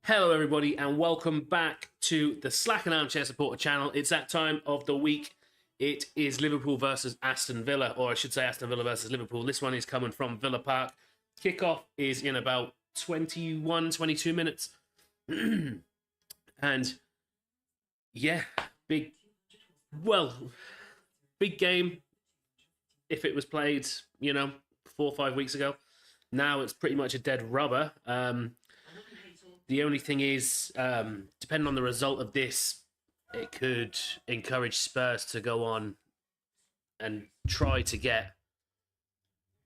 Hello, everybody, and welcome back to the Slack and Armchair Supporter channel. It's that time of the week. It is Liverpool versus Aston Villa, or I should say Aston Villa versus Liverpool. This one is coming from Villa Park. Kickoff is in about 21, 22 minutes. And yeah, big game if it was played, 4 or 5 weeks ago. Now it's pretty much a dead rubber. The only thing is, depending on the result of this, it could encourage Spurs to go on and try to get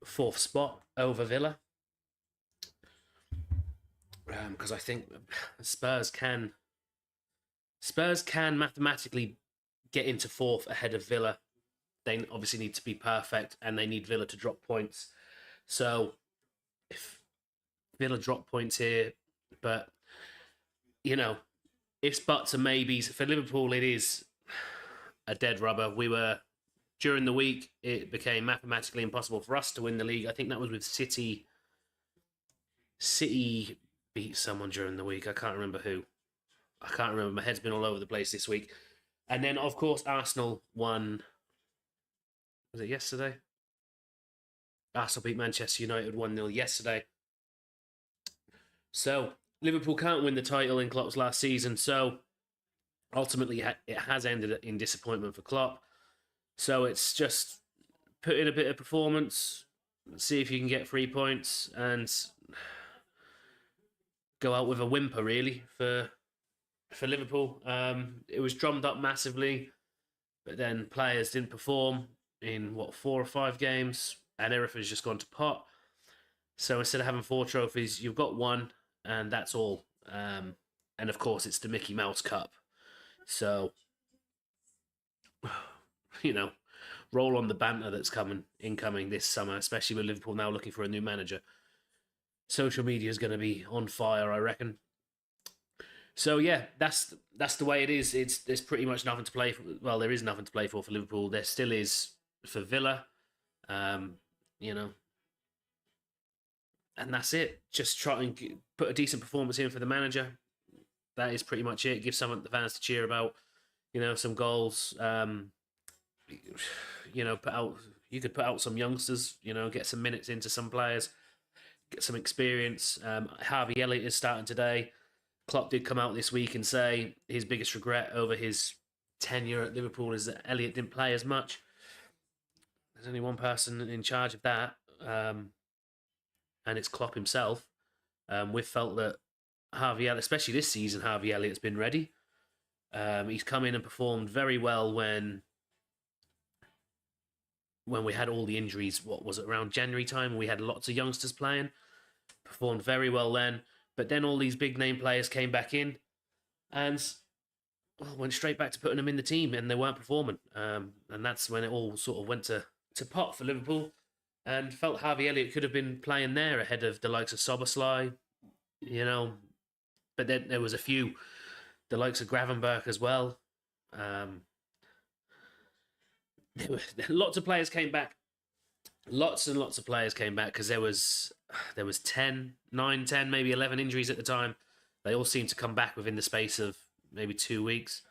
fourth spot over Villa. Because I think Spurs can mathematically get into fourth ahead of Villa. They obviously need to be perfect, and they need Villa to drop points. So if Villa drop points here, but, it's buts and maybes. For Liverpool, it is a dead rubber. During the week, it became mathematically impossible for us to win the league. I think that was with City. City beat someone during the week. I can't remember who. I can't remember. My head's been all over the place this week. And then, of course, Arsenal won. Was it yesterday? Arsenal beat Manchester United 1-0 yesterday. So Liverpool can't win the title in Klopp's last season, so ultimately it has ended in disappointment for Klopp. So it's just put in a bit of performance, see if you can get 3 points, and go out with a whimper, really, for Liverpool. It was drummed up massively, but then players didn't perform in, 4 or 5 games, and everything's just gone to pot. So instead of having 4 trophies, you've got 1, and that's all. And of course, it's the Mickey Mouse Cup. So, roll on the banter that's incoming this summer, especially with Liverpool now looking for a new manager. Social media is going to be on fire, I reckon. So yeah, that's the way it is. There's pretty much nothing to play for. Well, there is nothing to play for Liverpool. There still is for Villa. And that's it. Just try and put a decent performance in for the manager. That is pretty much it. Give something the fans to cheer about. Some goals. You could put out some youngsters. Get some minutes into some players. Get some experience. Harvey Elliott is starting today. Klopp did come out this week and say his biggest regret over his tenure at Liverpool is that Elliott didn't play as much. There's only one person in charge of that. And it's Klopp himself. We've felt that Harvey Elliott, especially this season, Harvey Elliott's been ready. He's come in and performed very well when we had all the injuries. What was it, around January time? We had lots of youngsters playing. Performed very well then. But then all these big name players came back in and went straight back to putting them in the team, and they weren't performing. And that's when it all sort of went to pot for Liverpool. And felt Harvey Elliott could have been playing there ahead of the likes of Szoboszlai, But then there was a few, the likes of Gravenberch as well. Lots of players came back. Lots and lots of players came back because there was 10, maybe 11 injuries at the time. They all seemed to come back within the space of maybe 2 weeks.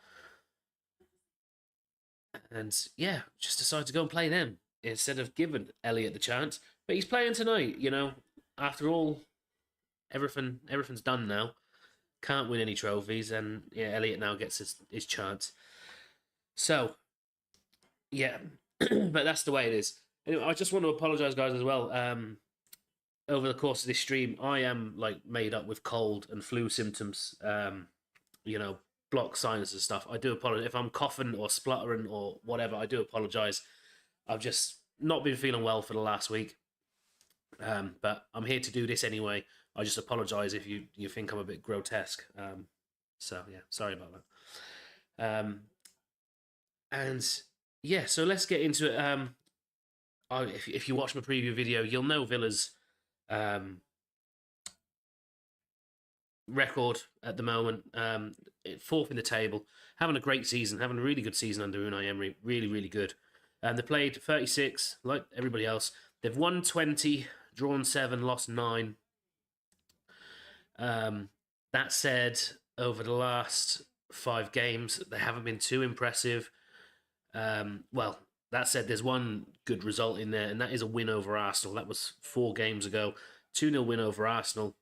And yeah, just decided to go and play them instead of giving Elliott the chance. But he's playing tonight, After all, everything's done now. Can't win any trophies, and yeah, Elliott now gets his chance. So, yeah, but that's the way it is. Anyway, I just want to apologise, guys, as well. Over the course of this stream, I am made up with cold and flu symptoms. Blocked sinus and stuff. I do apologise if I'm coughing or spluttering or whatever. I do apologise. I've just not been feeling well for the last week. But I'm here to do this anyway. I just apologise if you think I'm a bit grotesque. So, yeah, sorry about that. And, yeah, so let's get into it. If you watch my preview video, you'll know Villa's record at the moment. 4th in the table. Having a great season. Having a really good season under Unai Emery. Really, really good. They played 36, like everybody else. They've won 20, drawn 7, lost 9. That said, over the last 5 games, they haven't been too impressive. Well, that said, there's one good result in there, and that is a win over Arsenal. That was 4 games ago. 2-0 win over Arsenal,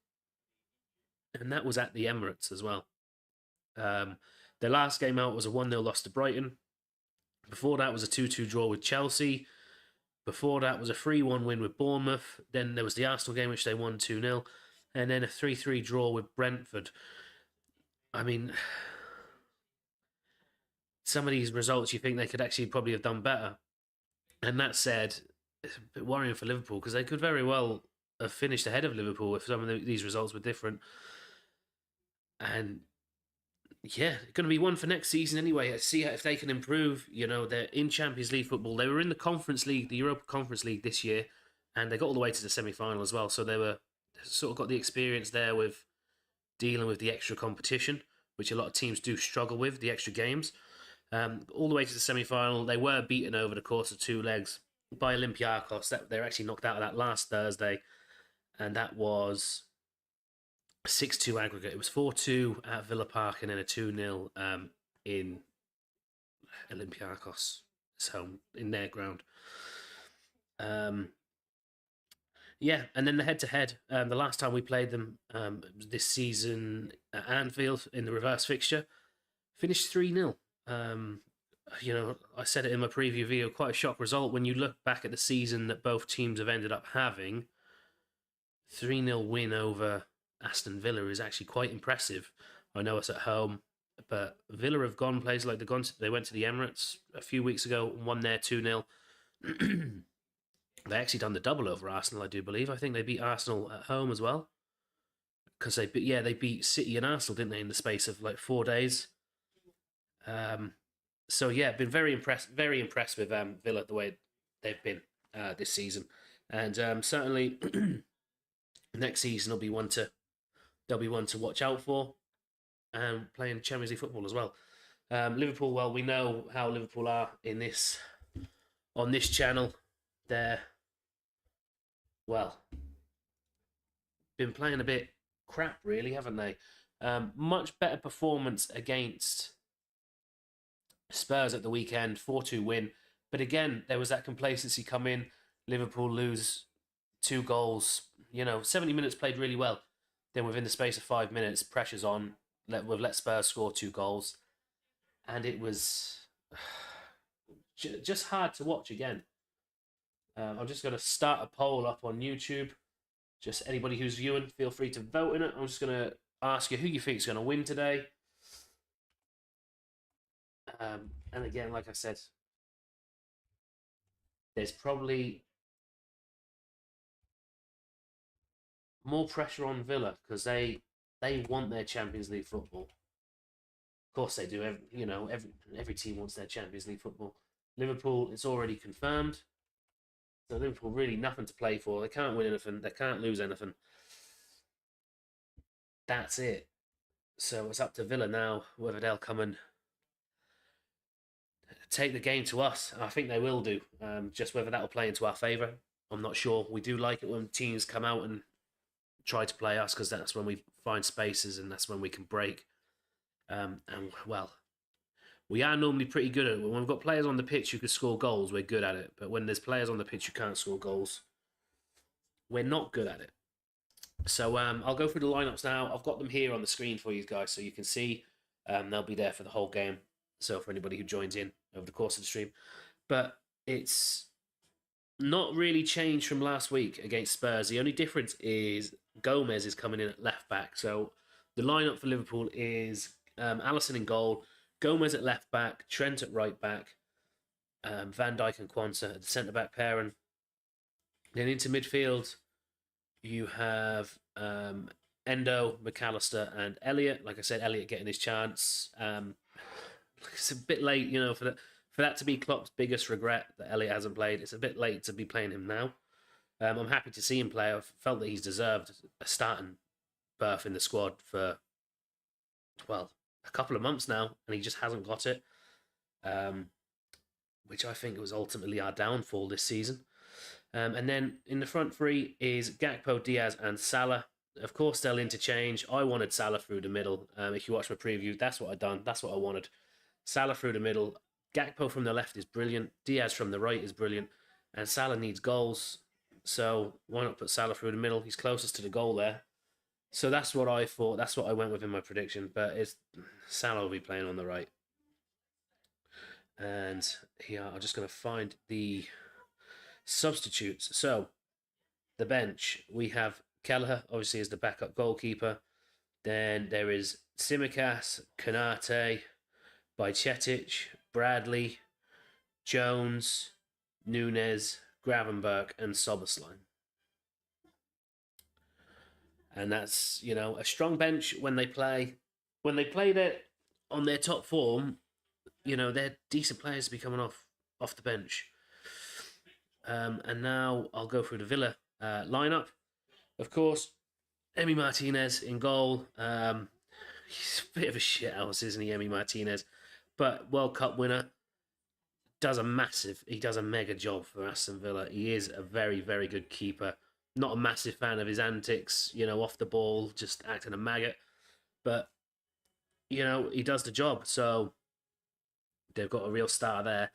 and that was at the Emirates as well. Their last game out was a 1-0 loss to Brighton. Before that was a 2-2 draw with Chelsea. Before that was a 3-1 win with Bournemouth. Then there was the Arsenal game, which they won 2-0. And then a 3-3 draw with Brentford. I mean, some of these results you think they could actually probably have done better. And that said, it's a bit worrying for Liverpool because they could very well have finished ahead of Liverpool if some of these results were different. And yeah, going to be one for next season anyway. See if they can improve. You know, they're in Champions League football. They were in the Conference League, the Europa Conference League this year, and they got all the way to the semi-final as well. So they were sort of got the experience there with dealing with the extra competition, which a lot of teams do struggle with, the extra games. All the way to the semi-final. They were beaten over the course of 2 legs by Olympiacos. They were actually knocked out of that last Thursday, and that was 6-2 aggregate. It was 4-2 at Villa Park and then a 2-0 in Olympiacos' home, in their ground. Yeah, and then the head-to-head. The last time we played them this season at Anfield in the reverse fixture, finished 3-0. You know, I said it in my preview video, quite a shock result when you look back at the season that both teams have ended up having. 3-0 win over Aston Villa is actually quite impressive. I know it's at home, but Villa have gone places like they went to the Emirates a few weeks ago and won there 2-0. They actually done the double over Arsenal, I do believe. I think they beat Arsenal at home as well. Because they beat City and Arsenal, didn't they, in the space of like 4 days. So yeah, been very impressed with Villa the way they've been this season, and certainly next season will be one to watch out for, and playing Champions League football as well. Liverpool, well, we know how Liverpool are on this channel. They're been playing a bit crap, really, haven't they? Much better performance against Spurs at the weekend, 4-2 win. But again, there was that complacency come in. Liverpool lose 2 goals. 70 minutes played really well. Then within the space of 5 minutes, pressure's on. We've let Spurs score 2 goals. And it was just hard to watch again. I'm just going to start a poll up on YouTube. Just anybody who's viewing, feel free to vote in it. I'm just going to ask you who you think is going to win today. And again, like I said, there's probably more pressure on Villa because they want their Champions League football. Of course they do. Every team wants their Champions League football. Liverpool, it's already confirmed. So Liverpool really nothing to play for. They can't win anything. They can't lose anything. That's it. So it's up to Villa now whether they'll come and take the game to us. I think they will do. Just whether that will play into our favour, I'm not sure. We do like it when teams come out and try to play us because that's when we find spaces and that's when we can break. We are normally pretty good at it. When we've got players on the pitch who can score goals, we're good at it. But when there's players on the pitch who can't score goals, we're not good at it. So I'll go through the lineups now. I've got them here on the screen for you guys so you can see. They'll be there for the whole game. So for anybody who joins in over the course of the stream. But it's not really changed from last week against Spurs. The only difference is Gomez is coming in at left back. So the lineup for Liverpool is Alisson in goal, Gomez at left back, Trent at right back, Van Dijk and Quansah at the centre back pairing. Then into midfield, you have Endo, McAllister, and Elliott. Like I said, Elliott getting his chance. It's a bit late, for that to be Klopp's biggest regret that Elliott hasn't played. It's a bit late to be playing him now. I'm happy to see him play. I've felt that he's deserved a starting berth in the squad for, a couple of months now, and he just hasn't got it, which I think was ultimately our downfall this season. And then in the front three is Gakpo, Diaz, and Salah. Of course, they'll interchange. I wanted Salah through the middle. If you watch my preview, that's what I done. That's what I wanted. Salah through the middle. Gakpo from the left is brilliant. Diaz from the right is brilliant. And Salah needs goals. So why not put Salah through the middle? He's closest to the goal there. So that's what I thought. That's what I went with in my prediction. But it's Salah will be playing on the right. And here, I'm just going to find the substitutes. So the bench, we have Kelleher, obviously, as the backup goalkeeper. Then there is Tsimikas, Kanate, Bajcetic, Bradley, Jones, Nunes, Gravenberch, and Soberslin. And that's, a strong bench when they play. When they play that on their top form, they're decent players to be coming off the bench. And now I'll go through the Villa lineup. Of course, Emi Martinez in goal. He's a bit of a shithouse, isn't he, Emi Martinez? But World Cup winner. He does a mega job for Aston Villa. He is a very, very good keeper. Not a massive fan of his antics, off the ball, just acting a maggot. But, he does the job. So they've got a real star there.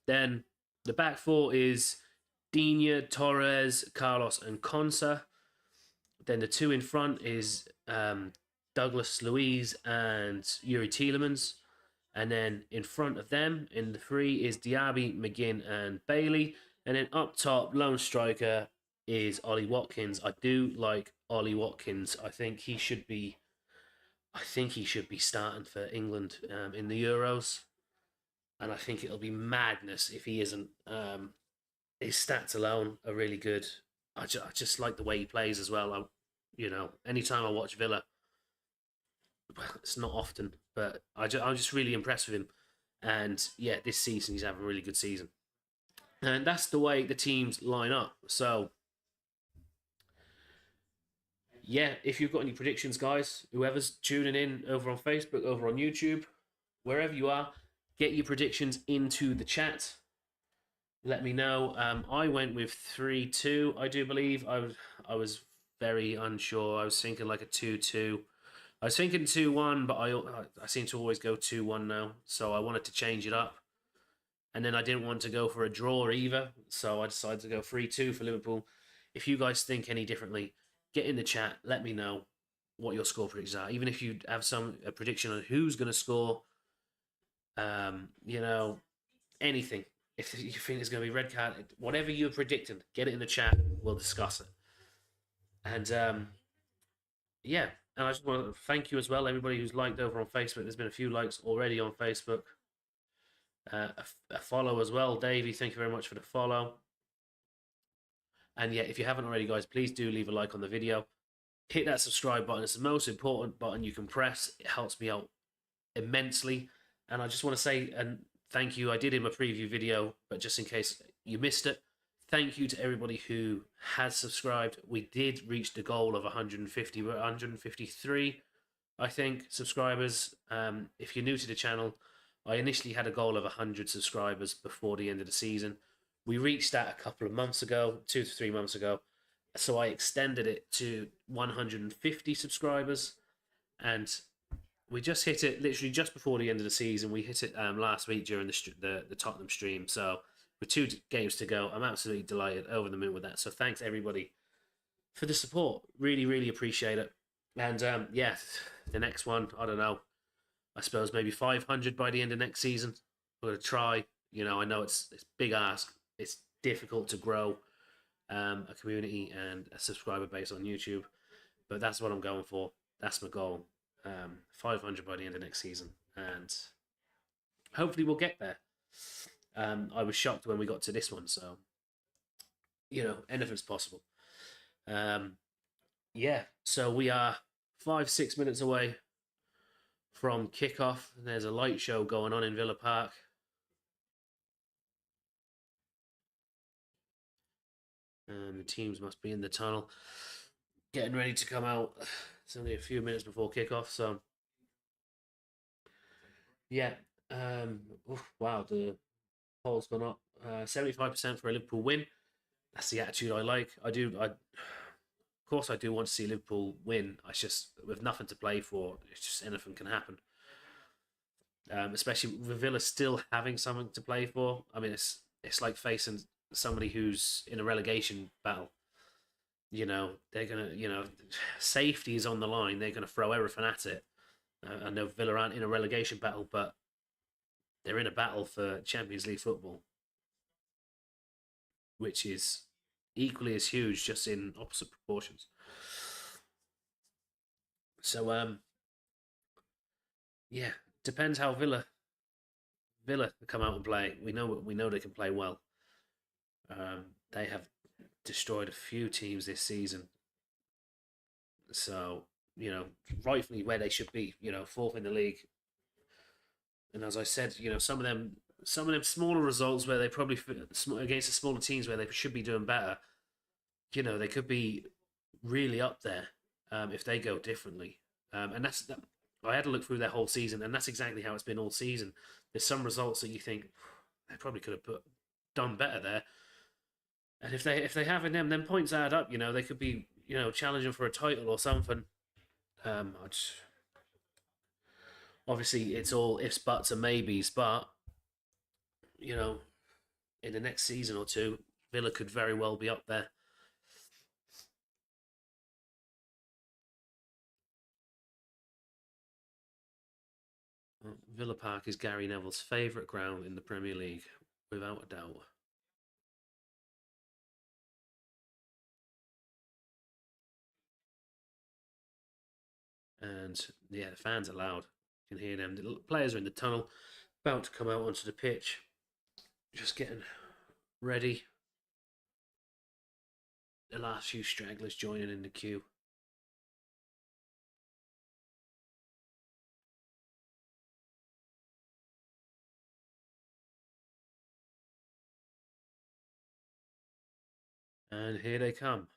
Then the back four is Digne, Torres, Carlos, and Konsa. Then the two in front is Douglas Luiz and Yuri Tielemans. And then in front of them, in the three, is Diaby, McGinn, and Bailey. And then up top, lone striker is Ollie Watkins. I do like Ollie Watkins. I think he should be starting for England in the Euros. And I think it'll be madness if he isn't. His stats alone are really good. I just like the way he plays as well. Anytime I watch Villa, it's not often, but I'm just really impressed with him. And yeah, this season he's having a really good season. And that's the way the teams line up. So yeah, if you've got any predictions, guys, whoever's tuning in over on Facebook, over on YouTube, wherever you are, get your predictions into the chat. Let me know. I went with 3-2, I do believe. I was very unsure. I was thinking like a 2-2. I was thinking 2-1, but I seem to always go 2-1 now. So I wanted to change it up. And then I didn't want to go for a draw either. So I decided to go 3-2 for Liverpool. If you guys think any differently, get in the chat. Let me know what your score predictions are. Even if you have a prediction on who's going to score, anything. If you think it's going to be red card, whatever you're predicting, get it in the chat. We'll discuss it. And yeah, and I just want to thank you as well, everybody who's liked over on Facebook. There's been a few likes already on Facebook. A follow as well, Davey. Thank you very much for the follow. And yeah, if you haven't already, guys, please do leave a like on the video. Hit that subscribe button. It's the most important button you can press. It helps me out immensely. And I just want to say thank you. I did in my preview video, but just in case you missed it, thank you to everybody who has subscribed. We did reach the goal of 150. We're 153, I think, subscribers. If you're new to the channel, I initially had a goal of 100 subscribers before the end of the season. We reached that a couple of months ago, 2 to 3 months ago. So I extended it to 150 subscribers. And we just hit it literally just before the end of the season. We hit it last week during the Tottenham stream. So with 2 games to go, I'm absolutely delighted, over the moon with that. So thanks everybody for the support. Really, really appreciate it. And yeah, the next one, I don't know. I suppose maybe 500 by the end of next season. We're going to try. I know it's big ask. It's difficult to grow a community and a subscriber base on YouTube. But that's what I'm going for. That's my goal. 500 by the end of next season, and hopefully we'll get there. I was shocked when we got to this one, so anything's possible. Yeah, so we are 5-6 minutes away from kickoff. There's a light show going on in Villa Park. The teams must be in the tunnel, getting ready to come out. It's only a few minutes before kickoff, so yeah. Wow, the poll's gone up. 75% for a Liverpool win. That's the attitude I like. I course, I do want to see Liverpool win. I just with nothing to play for, it's just anything can happen. Especially with Villa still having something to play for. I mean, it's like facing somebody who's in a relegation battle. They're gonna, safety is on the line. They're gonna throw everything at it. I know Villa aren't in a relegation battle, but they're in a battle for Champions League football, which is equally as huge, just in opposite proportions. So, yeah, depends how Villa come out and play. We know they can play well. They have destroyed a few teams this season, so rightfully where they should be. Fourth in the league, and as I said, some of them smaller results where they probably against the smaller teams where they should be doing better. They could be really up there if they go differently. And that's that. I had to look through their whole season, and that's exactly how it's been all season. There's some results that you think they probably could have done better there, and if they have in them, then points add up. They could be challenging for a title or something. Obviously it's all ifs, buts, and maybes, but you know, in the next season or two, Villa could very well be up there. Villa Park is Gary Neville's favourite ground in the Premier League, without a doubt. And yeah, the fans are loud. You can hear them. The players are in the tunnel, about to come out onto the pitch, just getting ready. The last few stragglers joining in the queue. And here they come.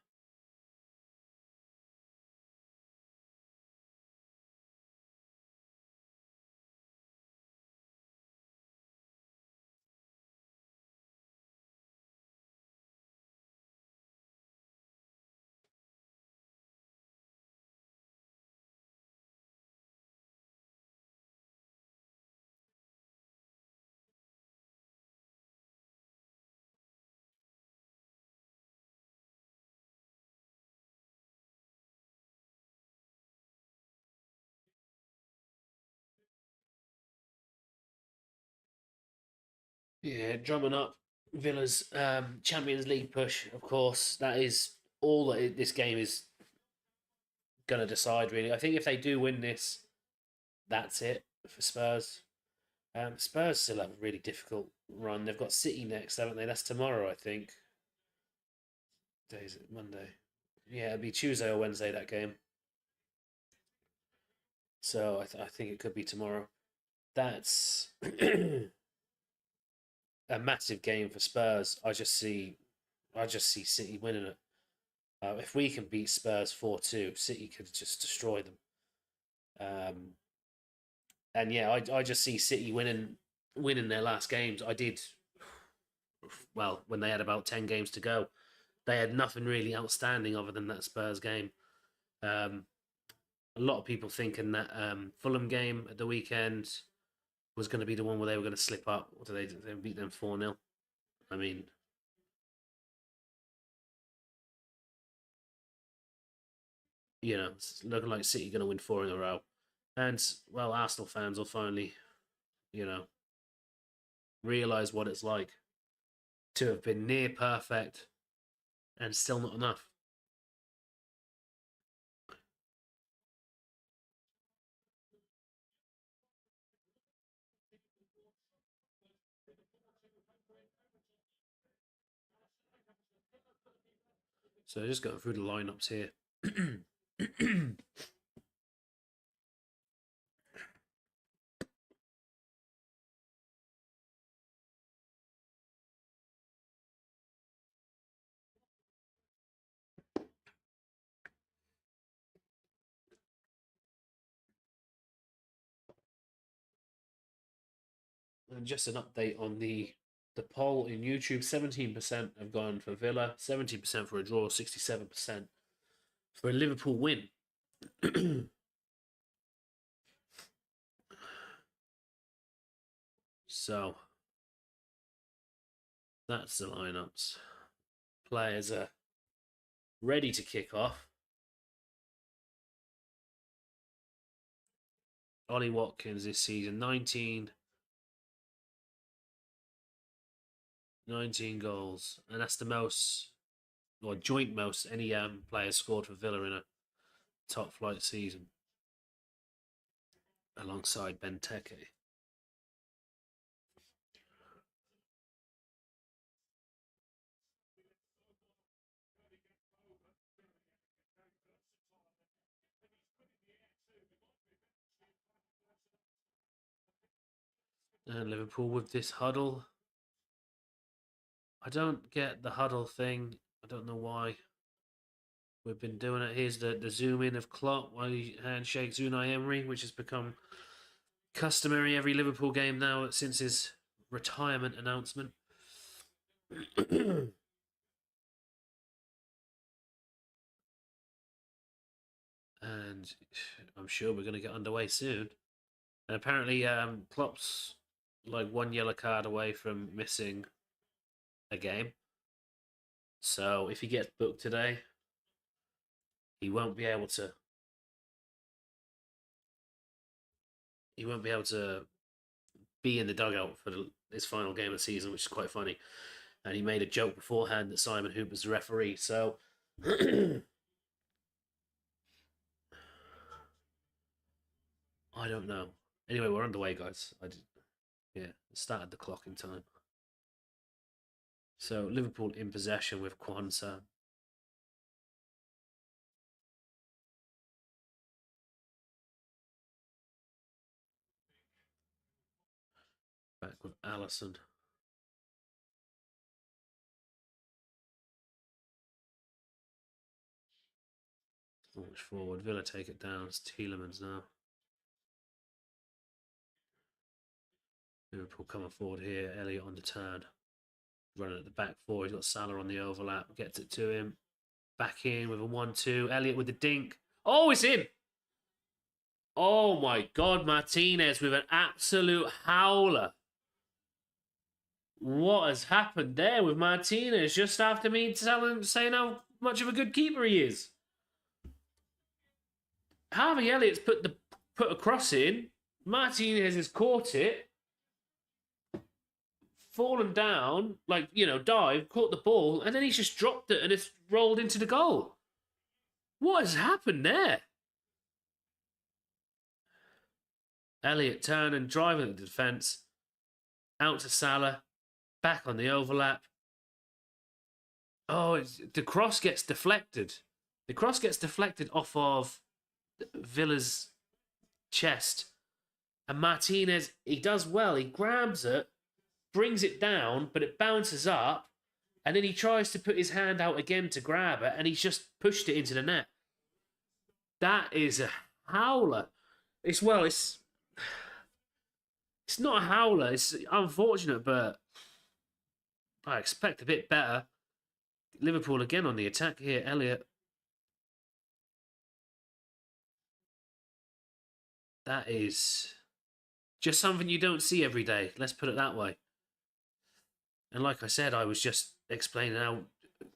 Yeah, drumming up Villa's Champions League push, of course. That is all that this game is going to decide, really. I think if they do win this, that's it for Spurs. Spurs still have a really difficult run. They've got City next, haven't they? That's tomorrow, I think. Day is it? Monday. Yeah, it'll be Tuesday or Wednesday, that game. So I think it could be tomorrow. That's a massive game for Spurs. I just see City winning it. If we can beat Spurs 4-2, City could just destroy them. Um, and yeah, I just see City winning their last games. I did well when they had about 10 games to go. They had nothing really outstanding other than that Spurs game. Um, a lot of people thinking that Fulham game at the weekend was going to be the one where they were going to slip up. Or they beat them 4-0. I mean, it's looking like City going to win four in a row. And, well, Arsenal fans will finally, you know, realise what it's like to have been near perfect and still not enough. So just going through the lineups here. And just an update on the poll in YouTube: 17% have gone for Villa, 70% for a draw, 67% for a Liverpool win. So that's the lineups. Players are ready to kick off. Ollie Watkins this season, 19 goals, and that's the most, or joint most, any player scored for Villa in a top flight season, alongside Benteke. And Liverpool with this huddle. I don't get the huddle thing. I don't know why we've been doing it. Here's the zoom in of Klopp while he handshakes Unai Emery, which has become customary every Liverpool game now since his retirement announcement. And I'm sure we're going to get underway soon. And apparently, Klopp's like one yellow card away from missing a game. So if he gets booked today, he won't be able to. He won't be able to be in the dugout for his final game of the season, which is quite funny. And he made a joke beforehand that Simon Hooper's the referee. So I don't know. Anyway, we're underway, guys. Started the clock in time. So Liverpool in possession with Kwanzaa. Back with Allison. Launch forward. Villa take it down. It's Tielemans now. Liverpool coming forward here. Elliott on the turn. Running at the back four. He's got Salah on the overlap. Gets it to him. Back in with a 1-2. Elliott with the dink. Oh, it's in! Oh my God, Martinez with an absolute howler. What has happened there with Martinez just after me saying how much of a good keeper he is? Harvey Elliott's put a cross in. Martinez has caught it. Fallen down, dived, caught the ball, and then he's just dropped it and it's rolled into the goal. What has happened there? Elliott turning, driving the defence. Out to Salah. Back on the overlap. Oh, the cross gets deflected. The cross gets deflected off of Villa's chest. And Martinez, he does well. He grabs it, brings it down, but it bounces up. And then he tries to put his hand out again to grab it, and he's just pushed it into the net. That is a howler. It's not a howler. It's unfortunate, but I expect a bit better. Liverpool again on the attack here. Elliott. That is just something you don't see every day. Let's put it that way. And like I said, I was just explaining how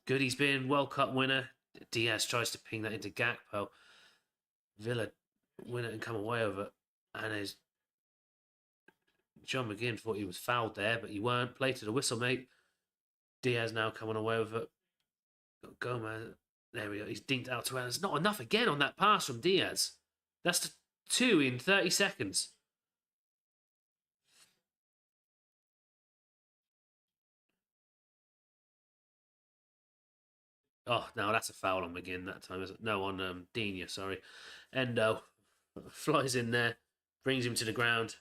good he's been. World Cup winner. Diaz tries to ping that into Gakpo. Villa win it and come away with it. And John McGinn thought he was fouled there, but he weren't. Play to the whistle, mate. Diaz now coming away with it. Gomez. There we go. He's dinked out to Ellis. Not enough again on that pass from Diaz. That's the 2 in 30 seconds. Oh, no, that's a foul on McGinn that time, isn't it? No, on Digne, sorry. Endo flies in there, brings him to the ground.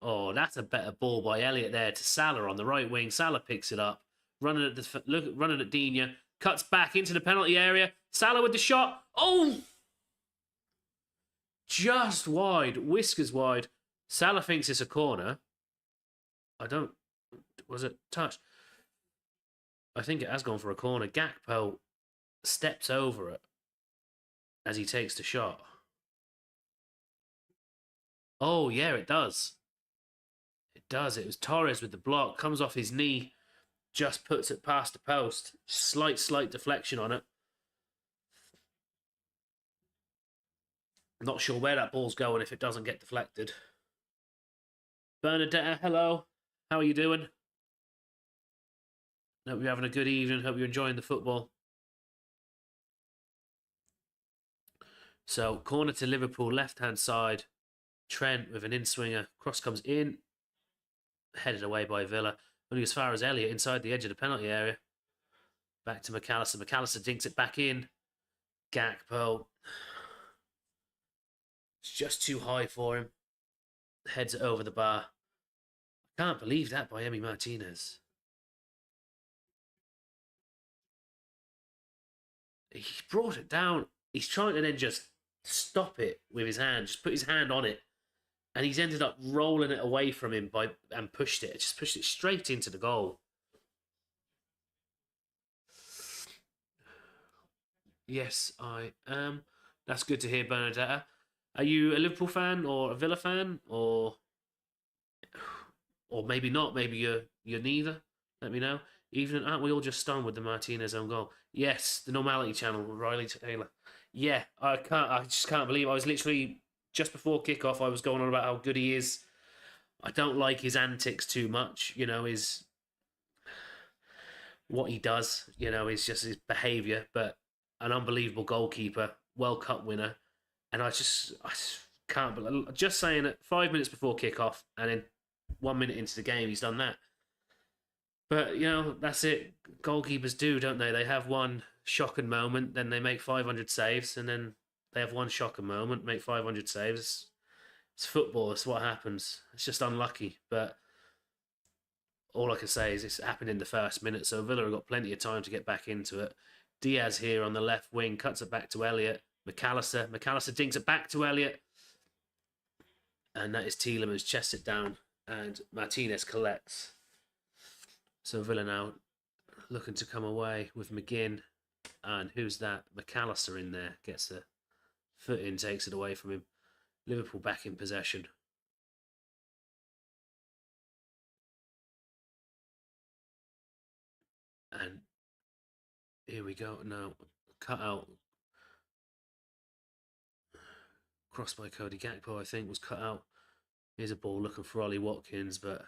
Oh, that's a better ball by Elliott there to Salah on the right wing. Salah picks it up, running at Digne, cuts back into the penalty area. Salah with the shot. Oh, just wide, whiskers wide. Salah thinks it's a corner. I don't. Was it touch? I think it has gone for a corner. Gakpo steps over it as he takes the shot. Oh, yeah, it does. It does. It was Torres with the block. Comes off his knee. Just puts it past the post. Slight deflection on it. Not sure where that ball's going if it doesn't get deflected. Bernadetta, hello. How are you doing? Hope you're having a good evening. Hope you're enjoying the football. So, corner to Liverpool, left-hand side. Trent with an in-swinger. Cross comes in. Headed away by Villa. Only as far as Elliott inside the edge of the penalty area. Back to McAllister. McAllister dinks it back in. Gakpo. It's just too high for him. Heads it over the bar. I can't believe that by Emi Martinez. He brought it down. He's trying to then just stop it with his hand. Just put his hand on it. And he's ended up rolling it away from him and pushed it. Just pushed it straight into the goal. Yes, I am. That's good to hear, Bernadetta. Are you a Liverpool fan or a Villa fan, or maybe not? Maybe you're neither. Let me know. Even aren't we all just stunned with the Martinez own goal? Yes, the Normality Channel, Riley Taylor. Yeah, I just can't believe. I was literally just before kickoff. I was going on about how good he is. I don't like his antics too much. You know, his what he does. You know, is just his behaviour. But an unbelievable goalkeeper, World Cup winner, and I just can't believe. Just saying it 5 minutes before kickoff, and then 1 minute into the game, he's done that. But you know, that's it. Goalkeepers do, don't they? They have one shocking moment, then they make 500 saves, and then they have one shocking moment, make 500 saves. It's football. It's what happens. It's just unlucky. But all I can say is it's happened in the first minute, so Villa have got plenty of time to get back into it. Diaz here on the left wing cuts it back to Elliott. McAllister dinks it back to Elliott. And that is Tielemans, chests it down, and Martinez collects. So Villa now looking to come away with McGinn. And who's that? McAllister in there. Gets the foot in, takes it away from him. Liverpool back in possession. And here we go. Now, cut out. Crossed by Cody Gakpo, I think, was cut out. Here's a ball looking for Ollie Watkins, but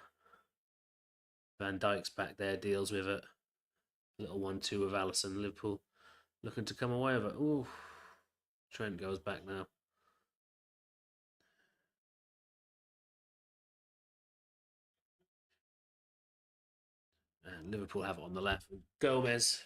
Van Dijk's back there, deals with it. Little 1-2 with Alisson. Liverpool looking to come away with it. Ooh. Trent goes back now. And Liverpool have it on the left. Gomez.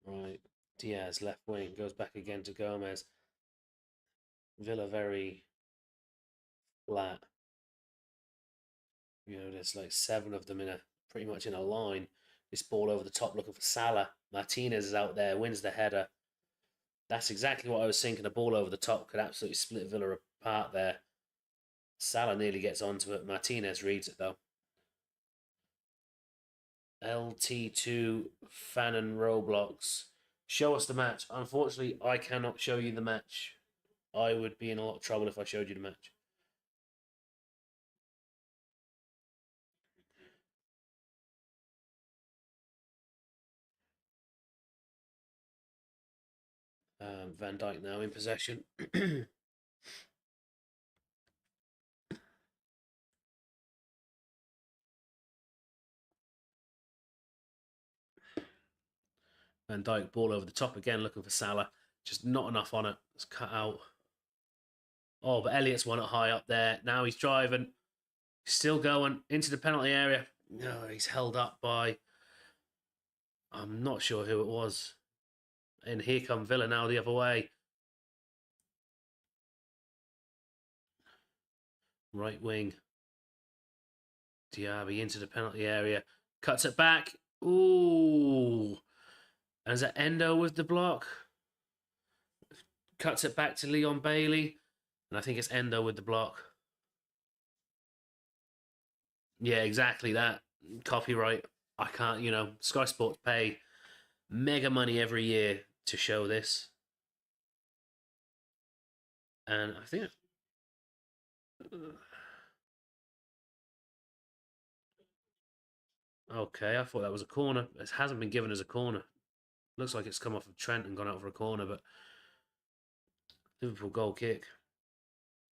Right. Diaz, left wing, goes back again to Gomez. Villa very flat. You know, there's like 7 of them in a pretty much in a line. This ball over the top looking for Salah. Martinez is out there, wins the header. That's exactly what I was thinking. A ball over the top could absolutely split Villa apart there. Salah nearly gets onto it. Martinez reads it though. LT2 fan and Roblox. Show us the match. Unfortunately, I cannot show you the match. I would be in a lot of trouble if I showed you the match. Van Dijk now in possession. Van Dijk ball over the top again, looking for Salah. Just not enough on it. It's cut out. Oh, but Elliott's won it high up there. Now he's driving. He's still going into the penalty area. No, he's held up by... I'm not sure who it was. And here come Villa now the other way. Right wing. Diaby into the penalty area. Cuts it back. Ooh. And is that Endo with the block? Cuts it back to Leon Bailey. And I think it's Endo with the block. Yeah, exactly that. Copyright. I can't, Sky Sports pay mega money every year to show this. And I think... Okay, I thought that was a corner. It hasn't been given as a corner. Looks like it's come off of Trent and gone out for a corner, but Liverpool goal kick.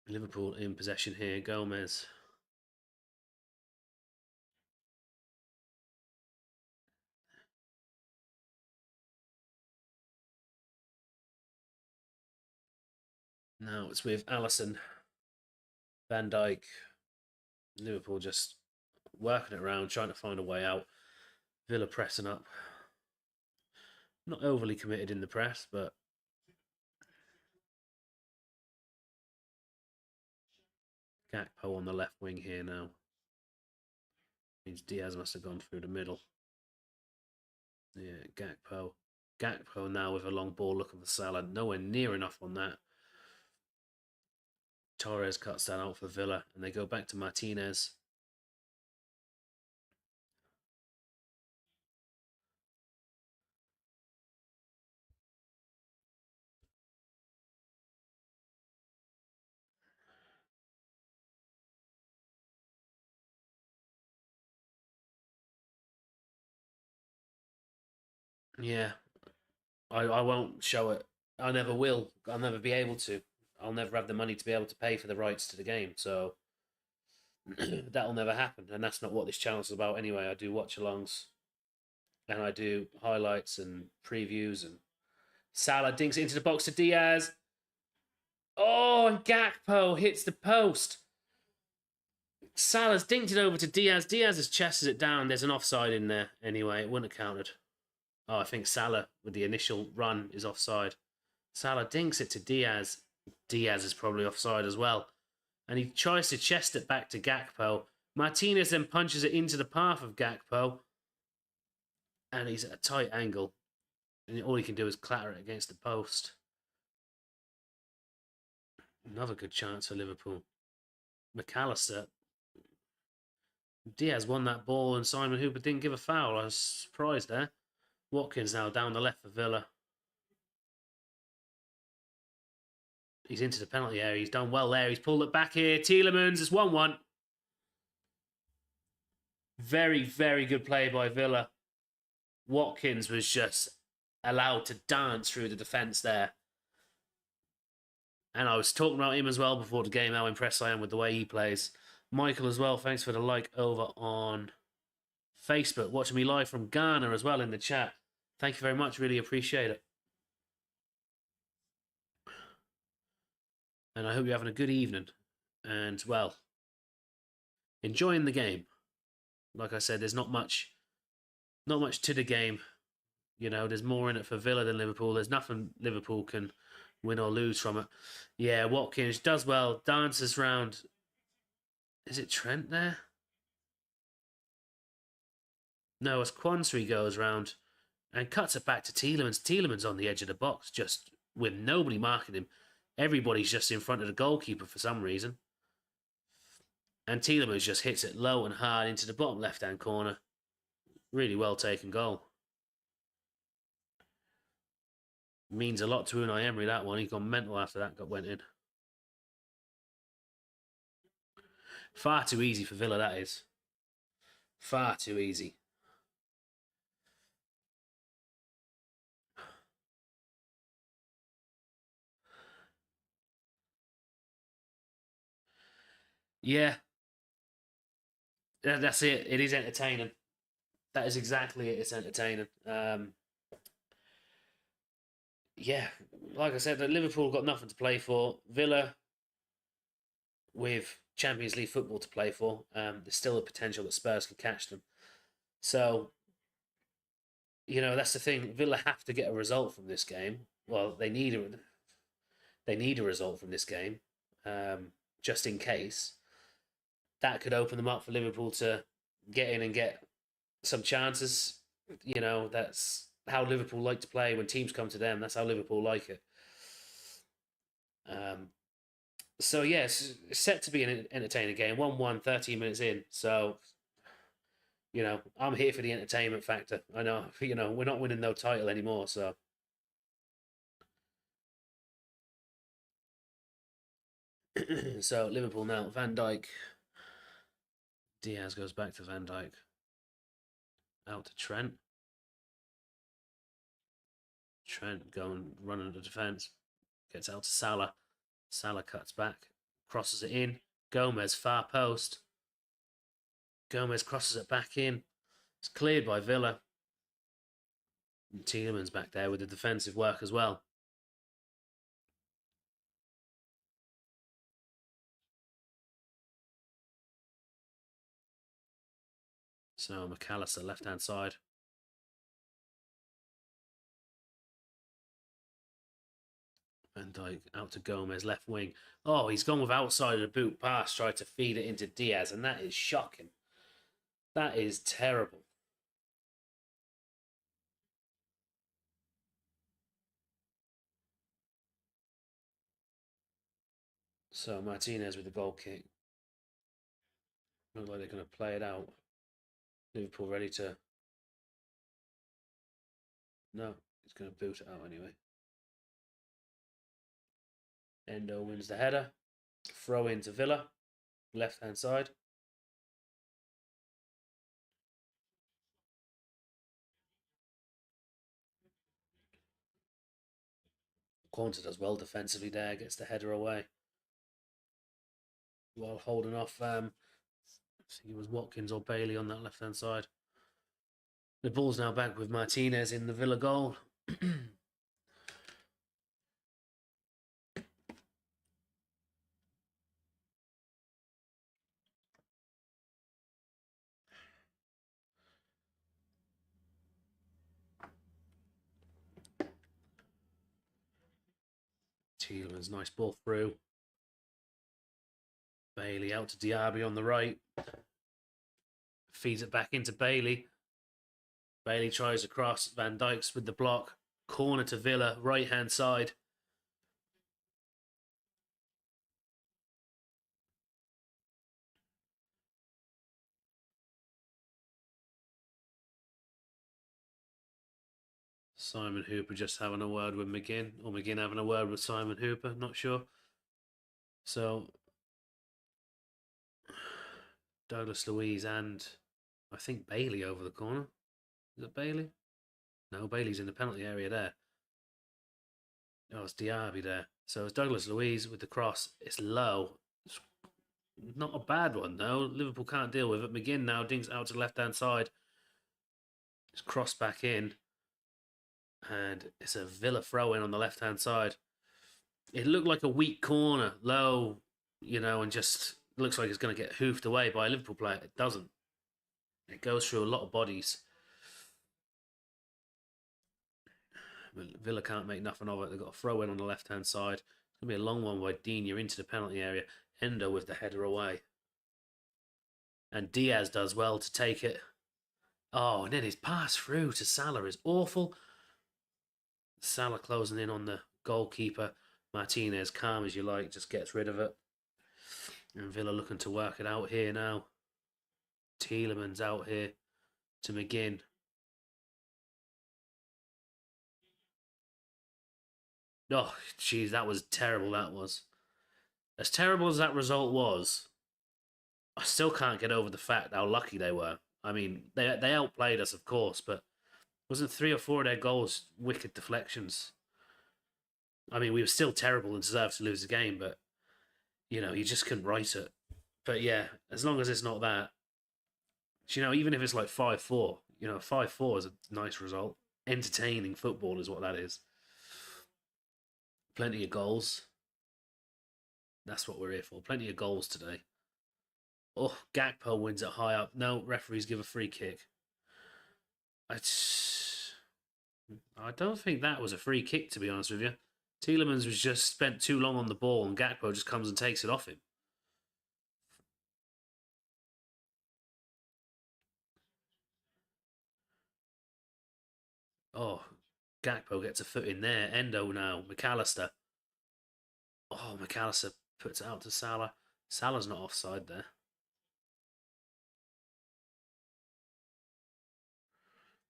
Liverpool in possession here. Gomez. Now it's with Alisson. Van Dijk. Liverpool just working it around, trying to find a way out. Villa pressing up. Not overly committed in the press, but Gakpo on the left wing here now. Means Diaz must have gone through the middle. Yeah, Gakpo. Gakpo now with a long ball looking for Salah. Nowhere near enough on that. Torres cuts that out for Villa, and they go back to Martinez. Yeah, I won't show it. I never will. I'll never be able to. I'll never have the money to be able to pay for the rights to the game, so that'll never happen. And that's not what this channel's about anyway. I do watch-alongs, and I do highlights and previews. And Salah dinks it into the box to Diaz. Oh, and Gakpo hits the post. Salah's dinked it over to Diaz. Diaz has chested it down. There's an offside in there anyway. It wouldn't have counted. Oh, I think Salah, with the initial run, is offside. Salah dinks it to Diaz. Diaz is probably offside as well. And he tries to chest it back to Gakpo. Martinez then punches it into the path of Gakpo. And he's at a tight angle. And all he can do is clatter it against the post. Another good chance for Liverpool. McAllister. Diaz won that ball and Simon Hooper didn't give a foul. I was surprised there. Watkins now down the left for Villa. He's into the penalty area. He's done well there. He's pulled it back here. Tielemans, it's 1-1. Very, very good play by Villa. Watkins was just allowed to dance through the defence there. And I was talking about him as well before the game, how impressed I am with the way he plays. Michael as well, thanks for the like over on Facebook. Watching me live from Ghana as well in the chat. Thank you very much. Really appreciate it. And I hope you're having a good evening. And, well, enjoying the game. Like I said, there's not much to the game. There's more in it for Villa than Liverpool. There's nothing Liverpool can win or lose from it. Yeah, Watkins does well. Dances round. Is it Trent there? No, as Quansry goes round and cuts it back to Tielemans. Tielemans on the edge of the box, just with nobody marking him. Everybody's just in front of the goalkeeper for some reason. And Tielemans just hits it low and hard into the bottom left-hand corner. Really well taken goal. Means a lot to Unai Emery, that one. He's gone mental after that went in. Far too easy for Villa, that is. Far too easy. Yeah. That's it. It is entertaining. That is exactly it. It's entertaining. Yeah, like I said, Liverpool got nothing to play for. Villa, with Champions League football to play for, there's still a potential that Spurs can catch them. So, that's the thing. Villa have to get a result from this game. Well, they need a result from this game, just in case. that could open them up for Liverpool to get in and get some chances. That's how Liverpool like to play when teams come to them. That's how Liverpool like it. Um, so yes, it's set to be an entertaining game. 1-1, 13 minutes in. So I'm here for the entertainment factor. I know, we're not winning no title anymore. So so Liverpool now. Van Dijk, Diaz goes back to Van Dijk. Out to Trent. Trent going running the defence. Gets out to Salah. Salah cuts back. Crosses it in. Gomez, far post. Gomez crosses it back in. It's cleared by Villa. And Tielemans back there with the defensive work as well. So McAllister, left-hand side. Van Dijk out to Gomez, left wing. Oh, he's gone with outside of the boot pass, tried to feed it into Diaz, and that is shocking. That is terrible. So Martinez with the goal kick. Look like they're going to play it out. Liverpool ready to... No, he's going to boot it out anyway. Endo wins the header. Throw into Villa. Left-hand side. Quanta does well defensively there. Gets the header away. While holding off... I think it was Watkins or Bailey on that left-hand side. The ball's now back with Martinez in the Villa goal. Tielemans, nice ball through. Bailey out to Diaby on the right. Feeds it back into Bailey. Bailey tries across. Van Dijk's with the block. Corner to Villa, right-hand side. Simon Hooper just having a word with McGinn, or McGinn having a word with Simon Hooper, not sure. So, Douglas Luiz and I think Bailey over the corner. Is it Bailey? No, Bailey's in the penalty area there. Oh, it's Diaby there. So it's Douglas Luiz with the cross. It's low. It's not a bad one, though. Liverpool can't deal with it. McGinn now dinks out to the left-hand side. It's crossed back in. And it's a Villa throw-in on the left-hand side. It looked like a weak corner, low, and just looks like it's going to get hoofed away by a Liverpool player. It doesn't. It goes through a lot of bodies. Villa can't make nothing of it. They've got a throw-in on the left-hand side. It's going to be a long one by Digne into the penalty area. Endo with the header away. And Diaz does well to take it. Oh, and then his pass through to Salah is awful. Salah closing in on the goalkeeper. Martinez, calm as you like, just gets rid of it. And Villa looking to work it out here now. Tielemans out here to McGinn. Oh, jeez, that was terrible, that was. As terrible as that result was, I still can't get over the fact how lucky they were. I mean, they outplayed us, of course, but wasn't 3 or 4 of their goals wicked deflections? I mean, we were still terrible and deserved to lose the game, but, you just couldn't write it. But yeah, as long as it's not that, even if it's like 5-4, 5-4 is a nice result. Entertaining football is what that is. Plenty of goals. That's what we're here for. Plenty of goals today. Oh, Gakpo wins it high up. No, referees give a free kick. I don't think that was a free kick, to be honest with you. Tielemans was just spent too long on the ball and Gakpo just comes and takes it off him. Oh, Gakpo gets a foot in there. Endo now. McAllister. Oh, McAllister puts it out to Salah. Salah's not offside there.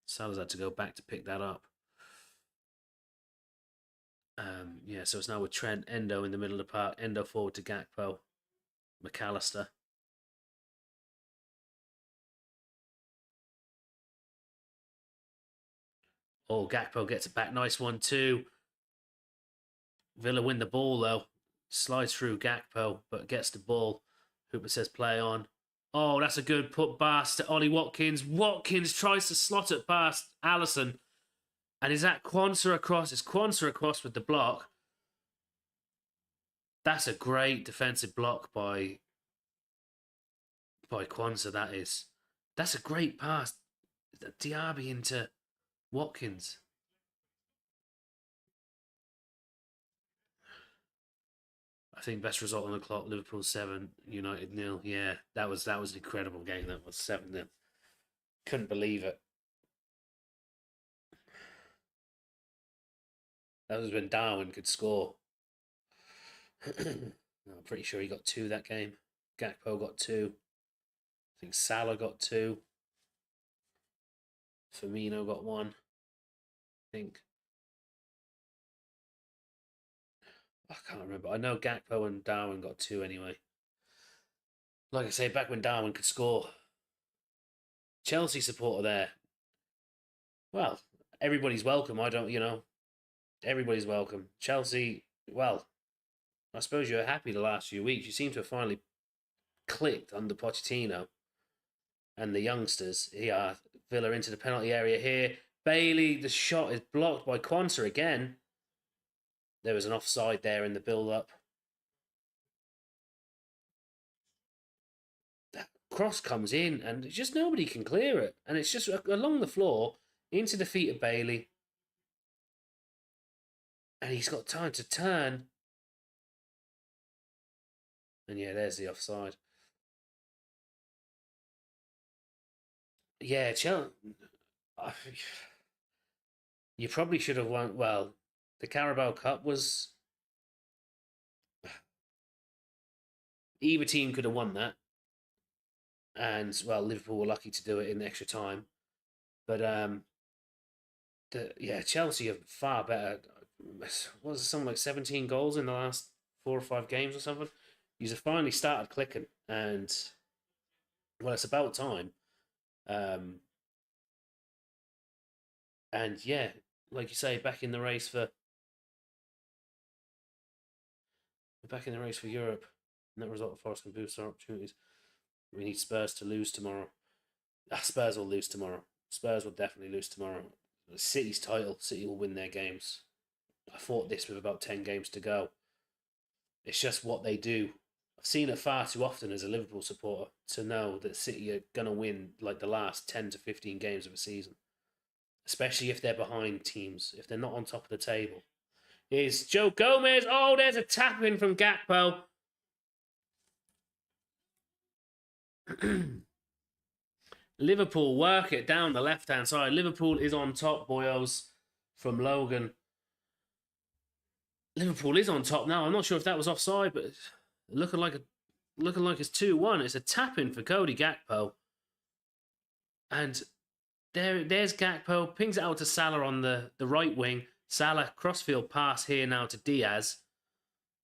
Salah's had to go back to pick that up. Yeah, so it's now with Trent, Endo in the middle of the park, Endo forward to Gakpo, McAllister. Oh, Gakpo gets it back. Nice one, too. Villa win the ball, though. Slides through Gakpo, but gets the ball. Hooper says play on. Oh, that's a good put pass to Ollie Watkins. Watkins tries to slot it past Allison. And is that Quansah across? It's Quansah across with the block. That's a great defensive block by Quansah, that is. That's a great pass. Diaby into Watkins. I think best result on the clock, Liverpool 7, United 0. Yeah, that was an incredible game. That was 7-0. Couldn't believe it. That was when Darwin could score. I'm pretty sure he got 2 that game. Gakpo got 2. I think Salah got 2. Firmino got 1. I think. I can't remember. I know Gakpo and Darwin got 2 anyway. Like I say, back when Darwin could score. Chelsea supporter there. Well, everybody's welcome. Everybody's welcome. Chelsea, well, I suppose you're happy the last few weeks. You seem to have finally clicked under Pochettino and the youngsters. Here, Villa into the penalty area here. Bailey, the shot is blocked by Quansah again. There was an offside there in the build-up. That cross comes in and just nobody can clear it. And it's just along the floor into the feet of Bailey. And he's got time to turn. And yeah, there's the offside. Yeah, you probably should have won. Well, the Carabao Cup was. Either team could have won that. And, well, Liverpool were lucky to do it in extra time. But, Chelsea are far better. Was it something like 17 goals in the last 4 or 5 games or something? He's finally started clicking. And, well, it's about time. And yeah, like you say, back in the race for Europe. Net result of Forest can boost our opportunities. We need Spurs to lose tomorrow. Spurs will lose tomorrow. Spurs will definitely lose tomorrow. City's title. City will win their games. I thought this with about 10 games to go. It's just what they do. I've seen it far too often as a Liverpool supporter to know that City are going to win like the last 10 to 15 games of a season. Especially if they're behind teams, if they're not on top of the table. Here's Joe Gomez. Oh, there's a tap in from Gakpo. Liverpool work it down the left-hand side. Liverpool is on top, boyos, from Logan. Liverpool is on top now. I'm not sure if that was offside, but looking like it's 2-1. It's a tap in for Cody Gakpo. And there's Gakpo. Pings it out to Salah on the right wing. Salah crossfield pass here now to Diaz.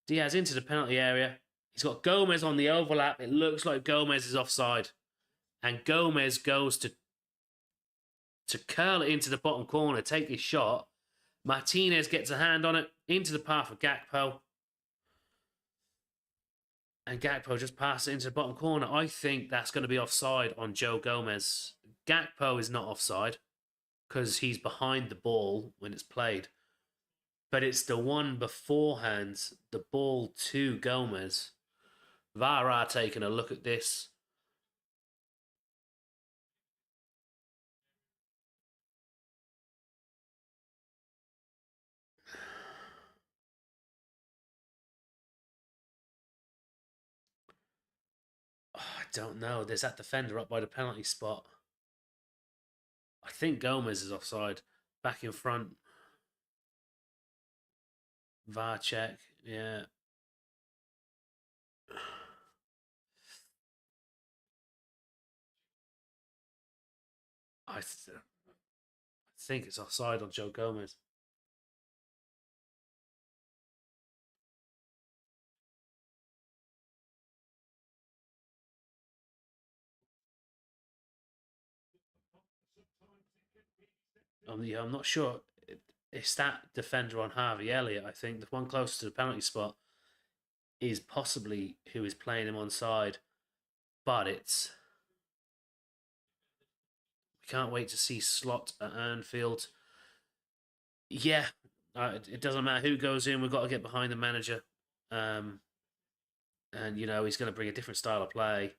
Diaz into the penalty area. He's got Gomez on the overlap. It looks like Gomez is offside. And Gomez goes to curl it into the bottom corner, take his shot. Martinez gets a hand on it, into the path of Gakpo. And Gakpo just passes it into the bottom corner. I think that's going to be offside on Joe Gomez. Gakpo is not offside because he's behind the ball when it's played. But it's the one beforehand, the ball to Gomez. VAR are taking a look at this. Oh, I don't know. There's that defender up by the penalty spot. I think Gomez is offside. back in front. VAR check. Yeah. I think it's offside on Joe Gomez. I'm not sure. It's that defender on Harvey Elliott. I think the one closest to the penalty spot is possibly who is playing him on side, but we can't wait to see Slot at Anfield. Yeah, it doesn't matter who goes in. We've got to get behind the manager, um, and he's going to bring a different style of play.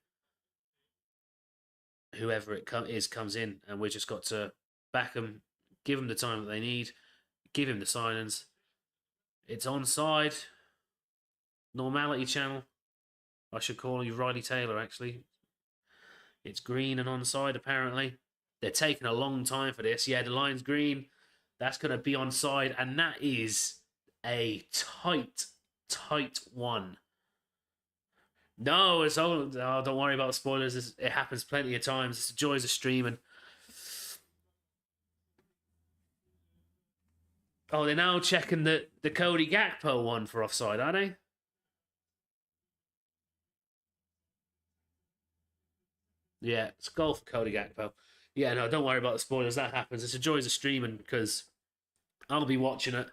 Whoever comes in, and we just got to back them, give them the time that they need, give him the signings. It's onside, normality channel. I should call you Riley Taylor. Actually, it's green and onside. Apparently, they're taking a long time for this. Yeah, the line's green. That's going to be onside, and that is a tight one. No, it's all. Oh, don't worry about the spoilers. It happens plenty of times. It's the joys of streaming. Oh, they're now checking the Cody Gakpo one for offside, are they? Yeah, it's a goal for Cody Gakpo. Yeah, no, don't worry about the spoilers. That happens. It's the joys of streaming because I'll be watching it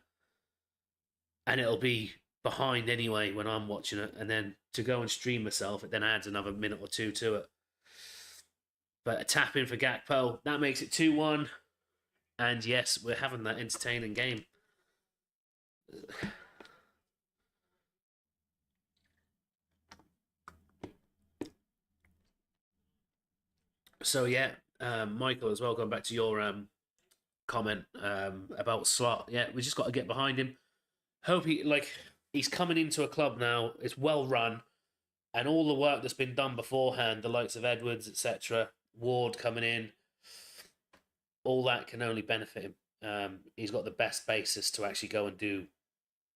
and it'll be behind anyway when I'm watching it. And then to go and stream myself, it then adds another minute or two to it. But a tap in for Gakpo, that makes it 2-1. And yes, we're having that entertaining game. So yeah, Michael as well. Going back to your comment about Slot, yeah, we just got to get behind him. Hope he's coming into a club now. It's well run, and all the work that's been done beforehand, the likes of Edwards, etc., Ward coming in, all that can only benefit him. He's got the best basis to actually go and do,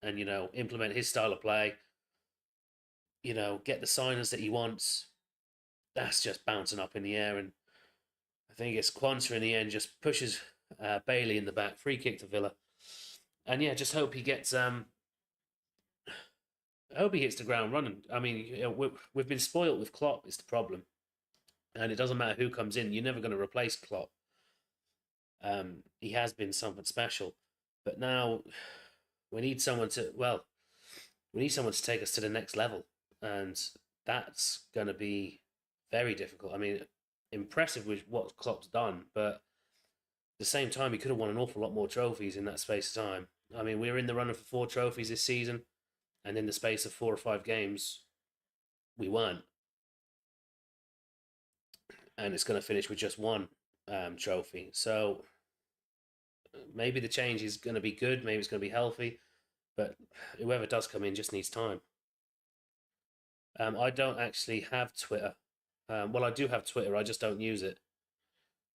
and implement his style of play. Get the signers that he wants. That's just bouncing up in the air, and I think it's Quanta in the end just pushes Bailey in the back, free kick to Villa, and yeah, just hope he gets. I hope he hits the ground running. I mean, we've been spoilt with Klopp. Is the problem, and it doesn't matter who comes in. You're never going to replace Klopp. He has been something special, but now we need someone to. Well, we need someone to take us to the next level, and that's going to be very difficult. I mean, impressive with what Klopp's done, but at the same time, he could have won an awful lot more trophies in that space of time. I mean, we were in the running for 4 trophies this season, and in the space of 4 or 5 games, we weren't. And it's going to finish with just one trophy. So maybe the change is going to be good, maybe it's going to be healthy, but whoever does come in just needs time. I don't actually have Twitter. Well, I do have Twitter, I just don't use it.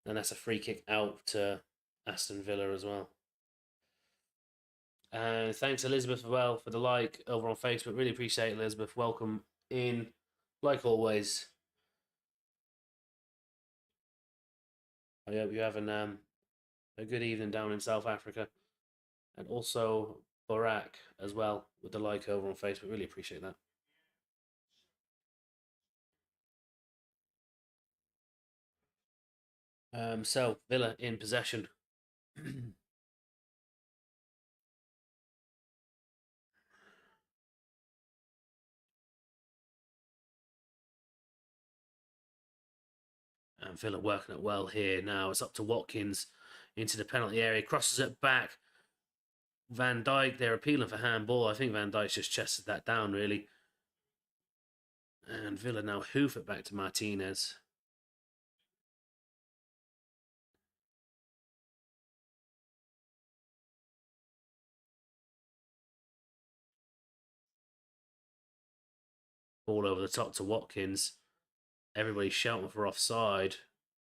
And that's a free kick out to Aston Villa as well. And thanks, Elizabeth, as well, for the like over on Facebook. Really appreciate it, Elizabeth. Welcome in, like always. I hope you're having a good evening down in South Africa. And also Barack as well with the like over on Facebook. Really appreciate that. So Villa in possession. And Villa working it well here now. It's up to Watkins into the penalty area. Crosses it back. Van Dijk, they're appealing for handball. I think Van Dijk's just chested that down, really. And Villa now hoof it back to Martinez. Ball over the top to Watkins. Everybody's shouting for offside.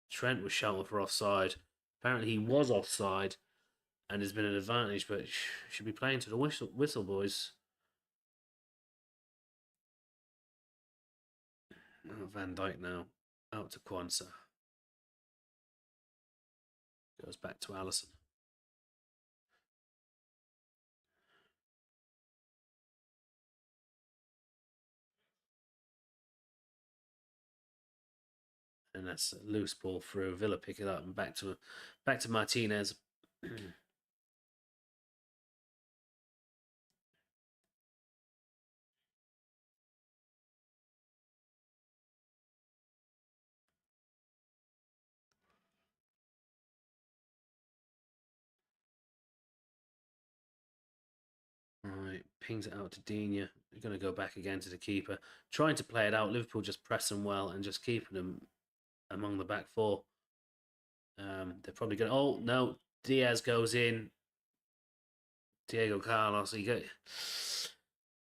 Trent was shouting for offside. Apparently he was offside. and there's been an advantage, but should be playing to the whistle, boys. Oh, Van Dijk now out to Kwanzaa. Goes back to Allison. And that's a loose ball through. Villa pick it up and back to Martinez. Right, pings it out to Digne. They're going to go back again to the keeper, trying to play it out. Liverpool just pressing well and just keeping them among the back four. They're probably going. Oh no, Diaz goes in. Diego Carlos.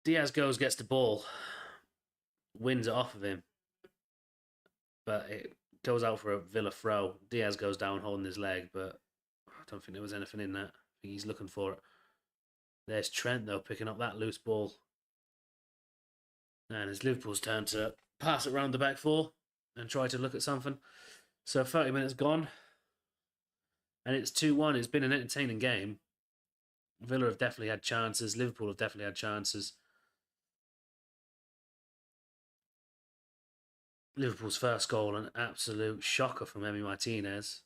Diaz gets the ball, wins it off of him, but it goes out for a Villa throw. Diaz goes down holding his leg, but I don't think there was anything in that. I think he's looking for it. There's Trent though picking up that loose ball, and it's Liverpool's turn to pass it around the back four and try to look at something. So 30 minutes gone, and it's 2-1. It's been an entertaining game. Villa have definitely had chances. Liverpool have definitely had chances. Liverpool's first goal, an absolute shocker from Emi Martinez.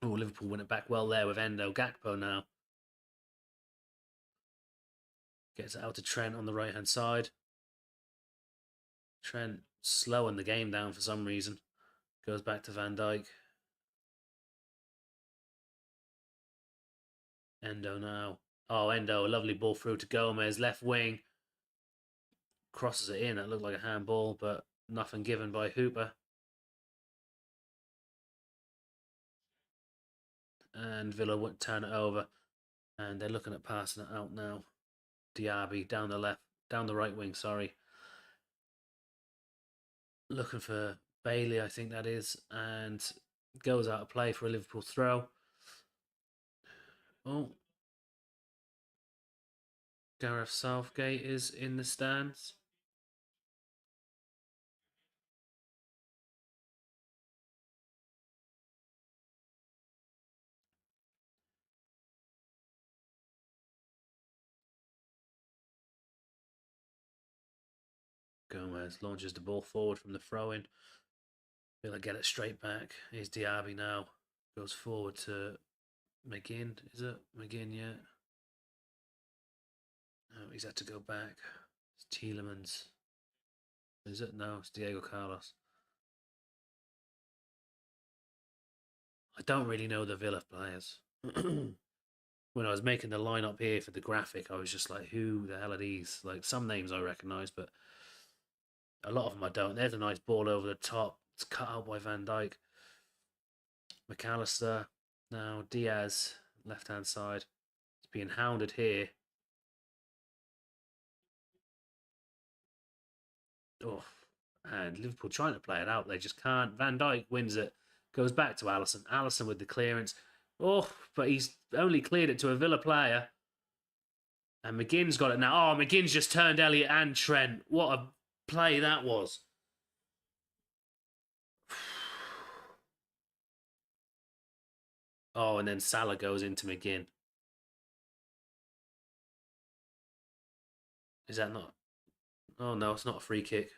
Oh, Liverpool win it back well there with Endo. Gakpo now. Gets it out to Trent on the right-hand side. Trent slowing the game down for some reason. Goes back to Van Dijk. Endo now. Oh, Endo, a lovely ball through to Gomez. Left wing. Crosses it in. That looked like a handball, but nothing given by Hooper. And Villa would turn it over. And they're looking at passing it out now. Diaby down the right wing, sorry. Looking for Bailey, I think that is, and goes out of play for a Liverpool throw. Oh, Gareth Southgate is in the stands. Gomez launches the ball forward from the throw-in. Will I get it straight back? Here's Diaby now. Goes forward to McGinn. Is it McGinn? Yeah. Oh, he's had to go back. It's Tielemans. Is it? No, it's Diego Carlos. I don't really know the Villa players. When I was making the lineup here for the graphic, I was just like, who the hell are these? Like, some names I recognise, but a lot of them I don't. There's a nice ball over the top. It's cut out by Van Dijk. McAllister. Now Diaz, left-hand side. It's being hounded here. Oh, and Liverpool trying to play it out. They just can't. Van Dijk wins it. Goes back to Allison. Allison with the clearance. Oh, but he's only cleared it to a Villa player. And McGinn's got it now. Oh, McGinn's just turned Elliott and Trent. What a play that was. Oh, and then Salah goes into McGinn. Is that not? Oh, no, it's not a free kick.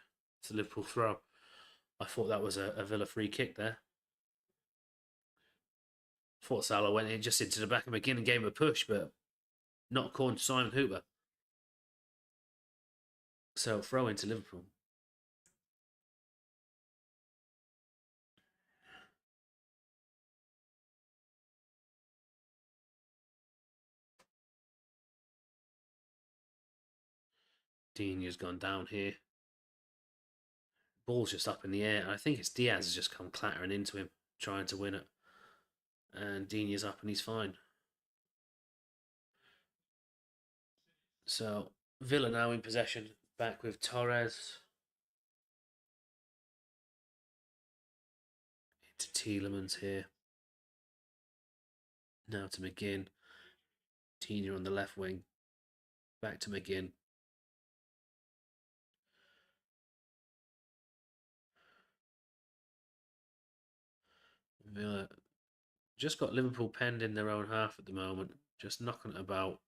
It's a Liverpool throw. I thought that was a Villa free kick there. Thought Salah went in just into the back of McGinn and gave him a push, but not according to Simon Hooper. So throw into Liverpool. Digne's gone down here. Ball's just up in the air. I think it's Diaz has just come clattering into him, trying to win it. And Digne's up and he's fine. So Villa now in possession, back with Torres. Into Tielemans here. Now to McGinn. Tina on the left wing. Back to McGinn. Villa just got Liverpool penned in their own half at the moment. Just knocking it about.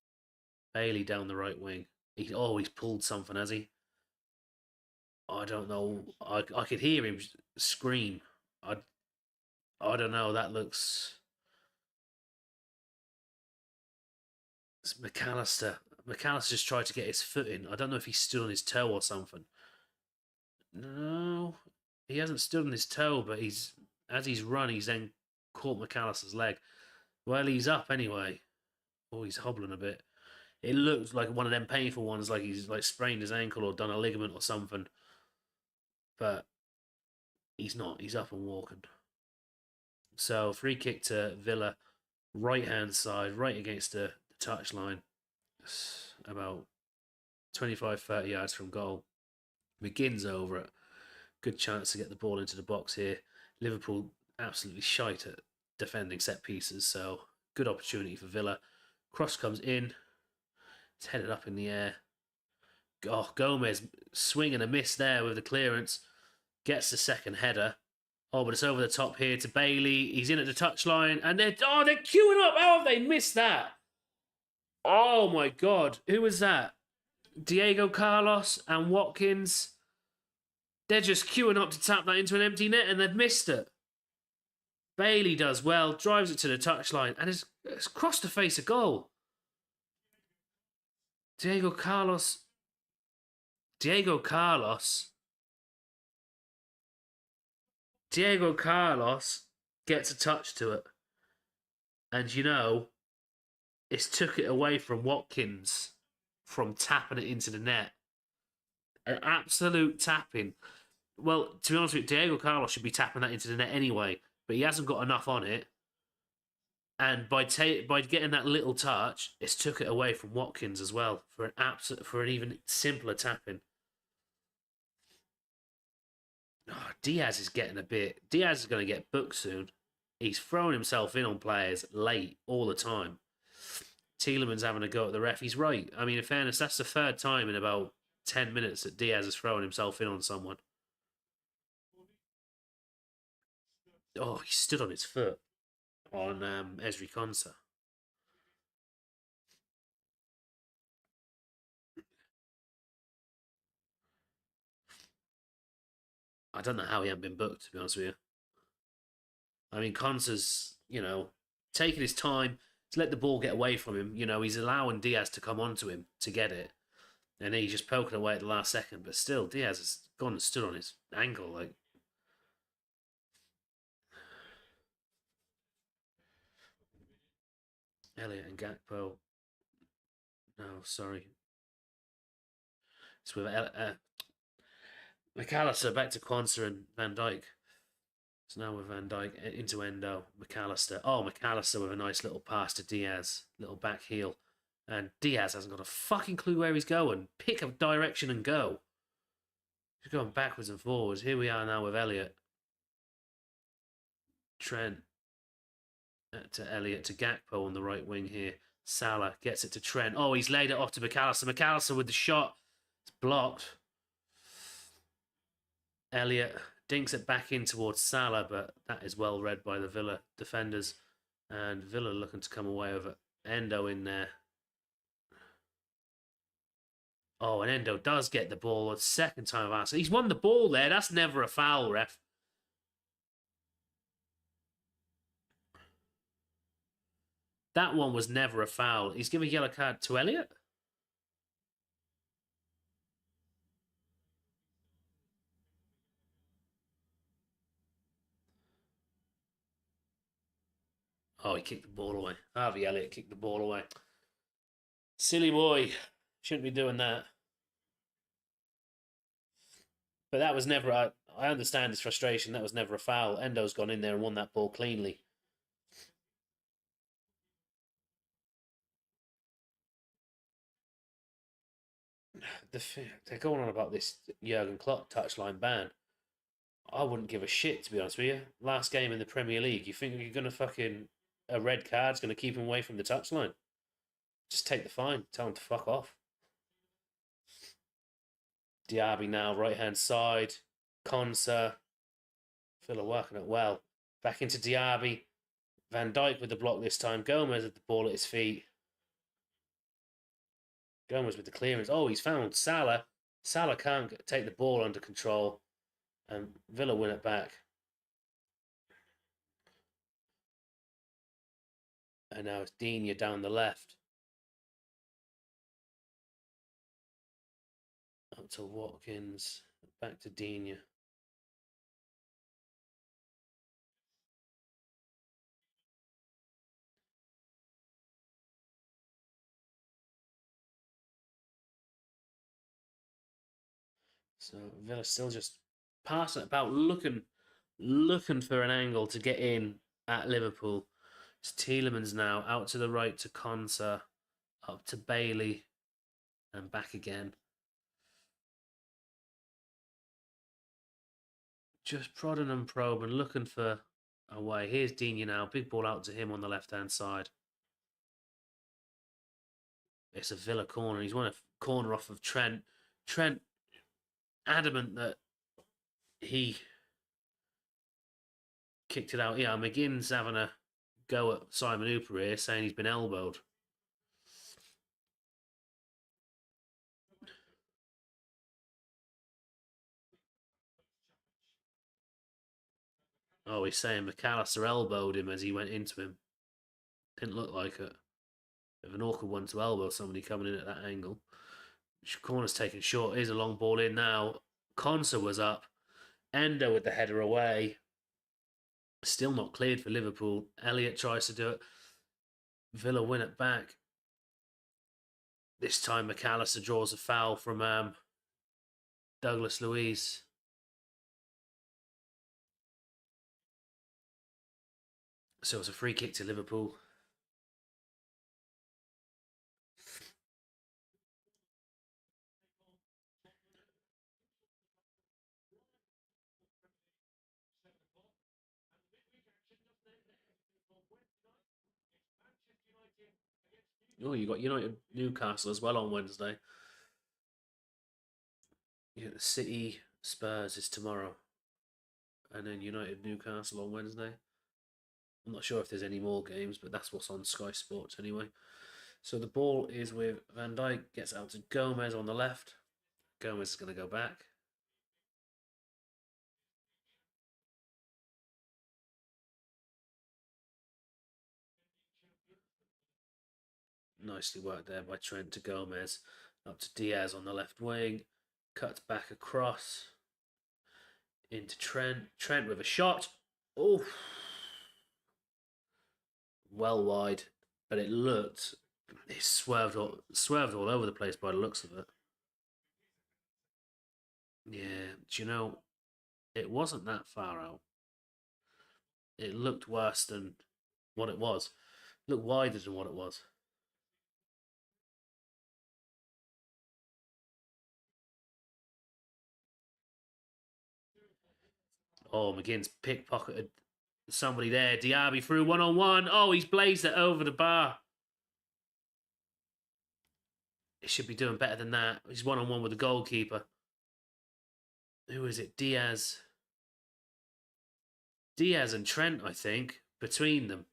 Bailey down the right wing. He's pulled something, has he? I don't know. I could hear him scream. I I don't know. That looks. It's McAllister. McAllister just tried to get his foot in. I don't know if he stood on his toe or something. No, he hasn't stood on his toe, but as he's run, he's then caught McAllister's leg. Well, he's up anyway. Oh, he's hobbling a bit. It looks like one of them painful ones, like he's like sprained his ankle or done a ligament or something. But he's not. He's up and walking. So free kick to Villa, right hand side, right against the touchline, about 25-30 yards from goal. McGinn's over it. Good chance to get the ball into the box here. Liverpool absolutely shite at defending set pieces, so good opportunity for Villa. Cross comes in. It's headed up in the air. Oh, Gomez swing and a miss there with the clearance. Gets the second header. Oh, but it's over the top here to Bailey. He's in at the touchline, and they're queuing up. How have they missed that? Oh my God, who was that? Diego Carlos and Watkins. They're just queuing up to tap that into an empty net, and they've missed it. Bailey does well, drives it to the touchline, and it's crossed the face of goal. Diego Carlos gets a touch to it. And it's took it away from Watkins from tapping it into the net. An absolute tapping. Well, to be honest with you, Diego Carlos should be tapping that into the net anyway, but he hasn't got enough on it. And by getting that little touch, it's took it away from Watkins as well for an even simpler tapping. Oh, Diaz is getting a bit. Diaz is going to get booked soon. He's throwing himself in on players late all the time. Tielemans having a go at the ref. He's right. I mean, in fairness, that's the third time in about 10 minutes that Diaz has thrown himself in on someone. Oh, he stood on his foot on Ezri Konsa. I don't know how he hasn't been booked, to be honest with you. I mean, Konsa's, taking his time to let the ball get away from him. He's allowing Diaz to come onto him to get it. And he's just poking away at the last second. But still, Diaz has gone and stood on his ankle. Like, Elliot and Gakpo. No, sorry. It's with McAllister back to Quansah and Van Dijk. So now with Van Dijk into Endo. McAllister. Oh, McAllister with a nice little pass to Diaz. Little back heel. And Diaz hasn't got a fucking clue where he's going. Pick a direction and go. He's going backwards and forwards. Here we are now with Elliot. Trent to Elliot to Gakpo on the right wing here. Salah gets it to Trent. Oh, he's laid it off to McAllister. McAllister with the shot. It's blocked. Elliot dinks it back in towards Salah, but that is well read by the Villa defenders. And Villa looking to come away with it. Endo in there. Oh, and Endo does get the ball. A second time of asking. He's won the ball there. That's never a foul, ref. That one was never a foul. He's giving a yellow card to Elliot. Oh, he kicked the ball away. Harvey Elliott kicked the ball away. Silly boy. Shouldn't be doing that. But that was never. I understand his frustration. That was never a foul. Endo's gone in there and won that ball cleanly. They're going on about this Jurgen Klopp touchline ban. I wouldn't give a shit, to be honest with you. Last game in the Premier League. You think you're going to fucking a red card's going to keep him away from the touchline. Just take the fine. Tell him to fuck off. Diaby now, right hand side. Konsa. Villa working it well. Back into Diaby. Van Dijk with the block this time. Gomez with the ball at his feet. Gomez with the clearance. Oh, he's found Salah. Salah can't take the ball under control. And Villa win it back. And now it's Digne down the left. Up to Watkins. Back to Digne. So Villa still just passing it about, looking for an angle to get in at Liverpool. It's Tielemans now out to the right to Konsa, up to Bailey, and back again. Just prodding and probing, looking for a way. Here's Digne now, big ball out to him on the left hand side. It's a Villa corner. He's won a corner off of Trent. Trent adamant that he kicked it out. Yeah, McGinn's having a go at Simon Hooper here, saying he's been elbowed. Oh, he's saying McAllister elbowed him as he went into him. Didn't look like it. Bit of an awkward one to elbow somebody coming in at that angle. Corner's taken short. Here's a long ball in now. Konsa was up. Endo with the header away. Still not cleared for Liverpool. Elliott tries to do it. Villa win it back. This time McAllister draws a foul from Douglas Luiz. So it's a free kick to Liverpool. Oh, you got United Newcastle as well on Wednesday. Yeah, the City Spurs is tomorrow. And then United Newcastle on Wednesday. I'm not sure if there's any more games, but that's what's on Sky Sports anyway. So the ball is with Van Dijk, gets out to Gomez on the left. Gomez is going to go back. Nicely worked there by Trent to Gomez. Up to Diaz on the left wing. Cuts back across into Trent. Trent with a shot. Oh, well wide, but it swerved all over the place by the looks of it. Yeah, do you know, it wasn't that far out. It looked worse than what it was. It looked wider than what it was. Oh, McGinn's pickpocketed somebody there. Diaby through 1-on-1. Oh, he's blazed it over the bar. He should be doing better than that. He's 1-on-1 with the goalkeeper. Who is it? Diaz. Diaz and Trent, I think, between them.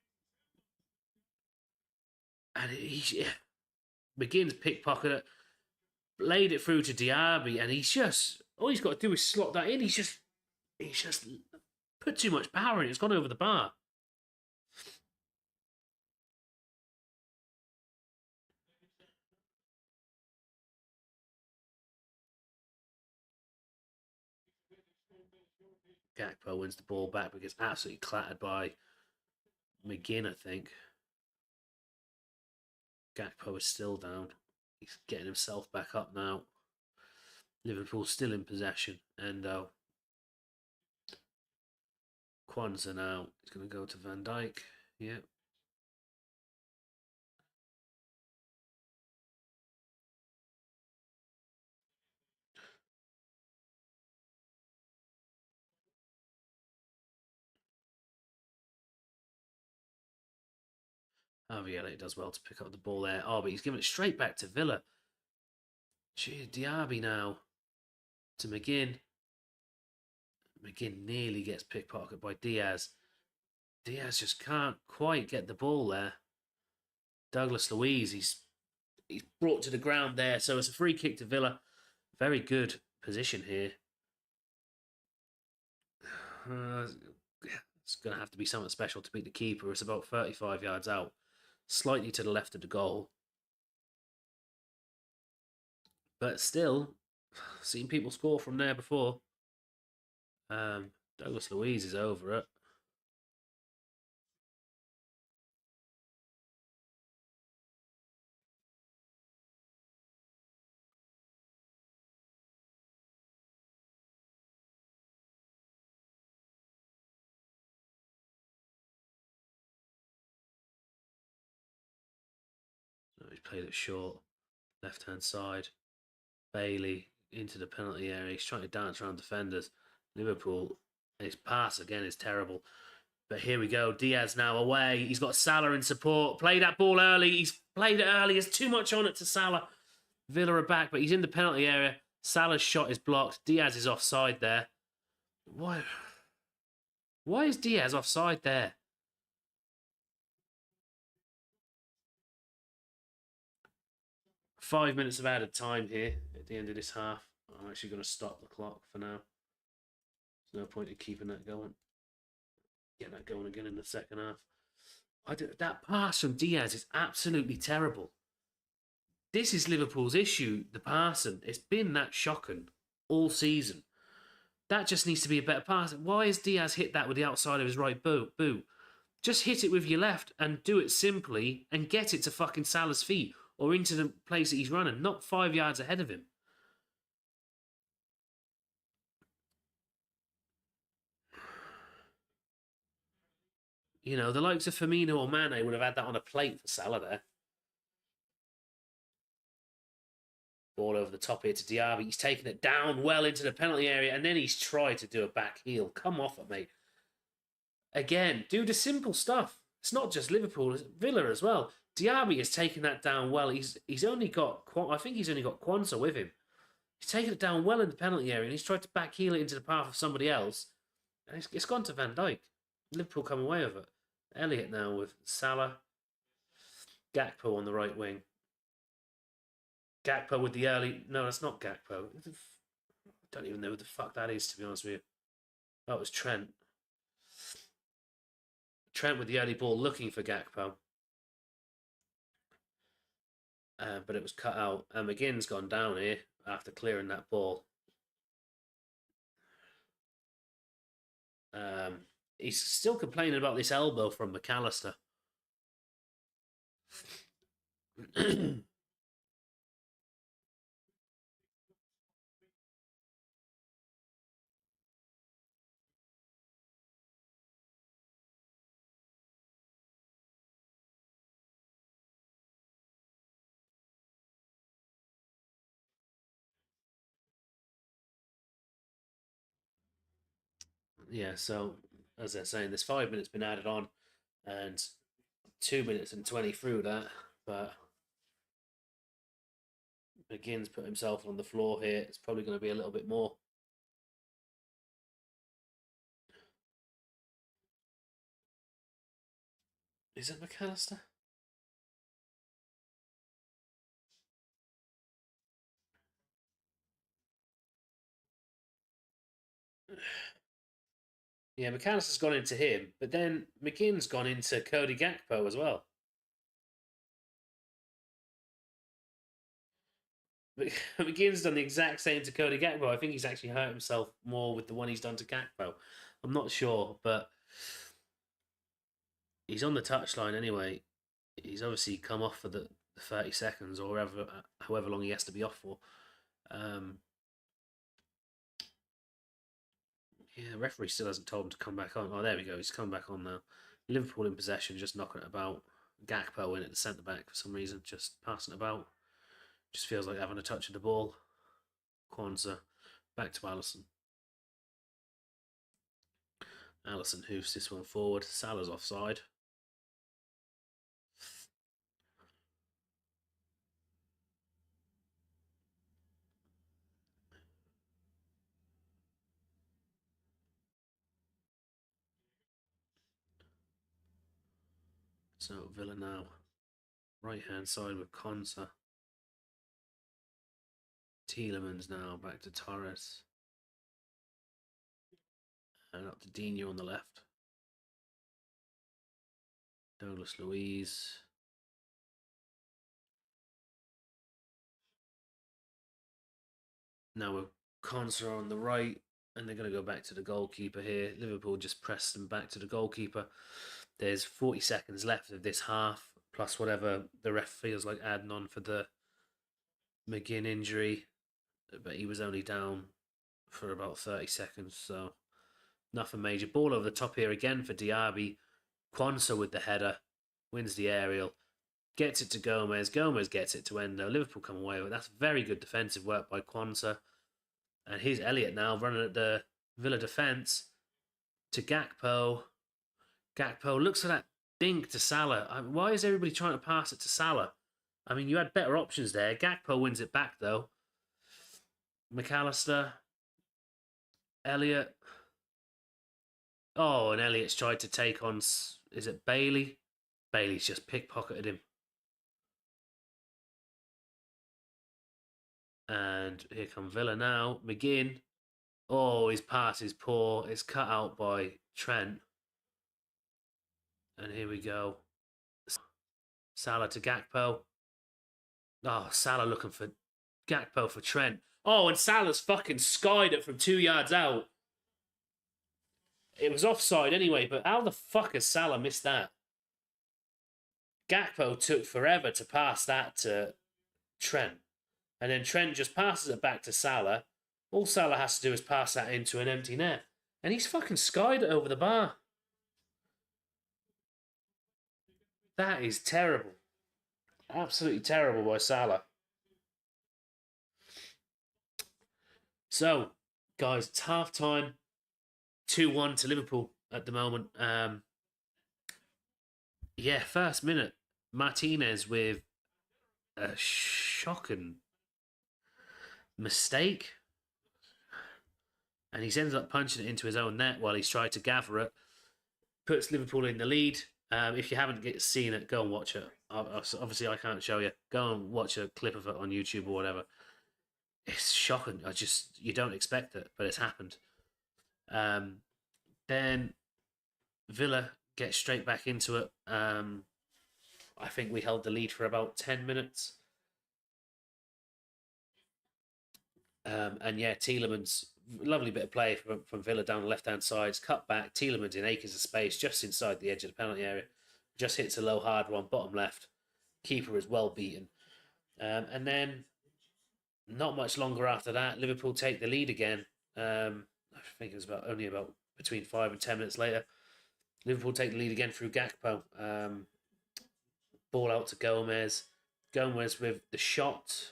And McGinn's pickpocketed it, laid it through to Diaby, and all he's got to do is slot that in. He's just put too much power in it. It's gone over the bar. Gakpo wins the ball back but gets absolutely clattered by McGinn, I think. Gakpo is still down. He's getting himself back up now. Liverpool still in possession. And Kwanzaa now. He's going to go to Van Dijk. Yeah. Oh, yeah, he does well to pick up the ball there. Oh, but he's giving it straight back to Villa. Gee, Diaby now to McGinn. McGinn nearly gets pickpocketed by Diaz. Diaz just can't quite get the ball there. Douglas Luiz, he's brought to the ground there, so it's a free kick to Villa. Very good position here. It's going to have to be something special to beat the keeper. It's about 35 yards out, slightly to the left of the goal. But still, seen people score from there before. Douglas Luiz is over it. He's played it short, left hand side. Bailey into the penalty area. He's trying to dance around defenders. Liverpool, his pass again is terrible. But here we go. Diaz now away. He's got Salah in support. Play that ball early. He's played it early. There's too much on it to Salah. Villa are back, but he's in the penalty area. Salah's shot is blocked. Diaz is offside there. Why is Diaz offside there? Five minutes of added time here at the end of this half. I'm actually going to stop the clock for now. There's no point in keeping that going. Get that going again in the second half. That pass from Diaz is absolutely terrible. This is Liverpool's issue, the passing. It's been that shocking all season. That just needs to be a better pass. Why has Diaz hit that with the outside of his right boot? Just hit it with your left and do it simply and get it to fucking Salah's feet or into the place that he's running, not 5 yards ahead of him. You know, the likes of Firmino or Mane would have had that on a plate for Salah there. Ball over the top here to Diaby. He's taken it down well into the penalty area, and then he's tried to do a back heel. Come off it, mate. Again, do the simple stuff. It's not just Liverpool, it's Villa as well. Diaby has taken that down well. He's only got, I think he's only got Kwanzaa with him. He's taken it down well in the penalty area, and he's tried to back heel it into the path of somebody else. And it's gone to Van Dijk. Liverpool come away with it. Elliott now with Salah. Gakpo on the right wing. Gakpo with the early... No, that's not Gakpo. I don't even know who the fuck that is, to be honest with you. That was Trent. Trent with the early ball looking for Gakpo. But it was cut out. And McGinn's gone down here after clearing that ball. He's still complaining about this elbow from McAllister. Yeah, so as they're saying, there's 5 minutes been added on, and 2 minutes and 20 through that. But McGinn's put himself on the floor here. It's probably going to be a little bit more. Is it McAllister? Yeah, McAllister's gone into him, but then McGinn's gone into Cody Gakpo as well. McGinn's done the exact same to Cody Gakpo. I think he's actually hurt himself more with the one he's done to Gakpo. I'm not sure, but he's on the touchline anyway. He's obviously come off for the 30 seconds or however long he has to be off for. Yeah, the referee still hasn't told him to come back on. Oh, there we go. He's come back on now. Liverpool in possession, just knocking it about. Gakpo in at the centre back for some reason, just passing it about. Just feels like having a touch of the ball. Kwanzaa back to Alisson. Alisson hoofs this one forward. Salah's offside. So Villa now. Right hand side with Konsa. Tielemans now back to Torres. And up to Dino on the left. Douglas Luiz. Now with Konsa on the right. And they're going to go back to the goalkeeper here. Liverpool just pressed them back to the goalkeeper. There's 40 seconds left of this half, plus whatever the ref feels like adding on for the McGinn injury. But he was only down for about 30 seconds, so nothing major. Ball over the top here again for Diaby. Quansah with the header, wins the aerial, gets it to Gomez. Gomez gets it to Endo. Liverpool come away with it. That's very good defensive work by Quansah. And here's Elliott now running at the Villa defence to Gakpo. Gakpo looks at that dink to Salah. Why is everybody trying to pass it to Salah? I mean, you had better options there. Gakpo wins it back, though. McAllister. Elliott. Oh, and Elliott's tried to take on... Is it Bailey? Bailey's just pickpocketed him. And here come Villa now. McGinn. Oh, his pass is poor. It's cut out by Trent. And here we go. Salah to Gakpo. Oh, Salah looking for Gakpo for Trent. Oh, and Salah's fucking skied it from 2 yards out. It was offside anyway, but how the fuck has Salah missed that? Gakpo took forever to pass that to Trent. And then Trent just passes it back to Salah. All Salah has to do is pass that into an empty net. And he's fucking skied it over the bar. That is terrible. Absolutely terrible by Salah. So, guys, it's half time. 2-1 to Liverpool at the moment. Yeah, first minute. Martinez with a shocking mistake. And he's ended up punching it into his own net while he's tried to gather it. Puts Liverpool in the lead. If you haven't seen it, go and watch it. Obviously, I can't show you. Go and watch a clip of it on YouTube or whatever. It's shocking. You don't expect it, but it's happened. Then Villa get straight back into it. I think we held the lead for about 10 minutes. And yeah, Tielemans, lovely bit of play from Villa down the left-hand side. It's cut back. Tielemans in acres of space just inside the edge of the penalty area. Just hits a low, hard one, bottom left. Keeper is well beaten. And then not much longer after that, Liverpool take the lead again. I think it was only about between 5 and 10 minutes later. Liverpool take the lead again through Gakpo. Ball out to Gomez. Gomez with the shot.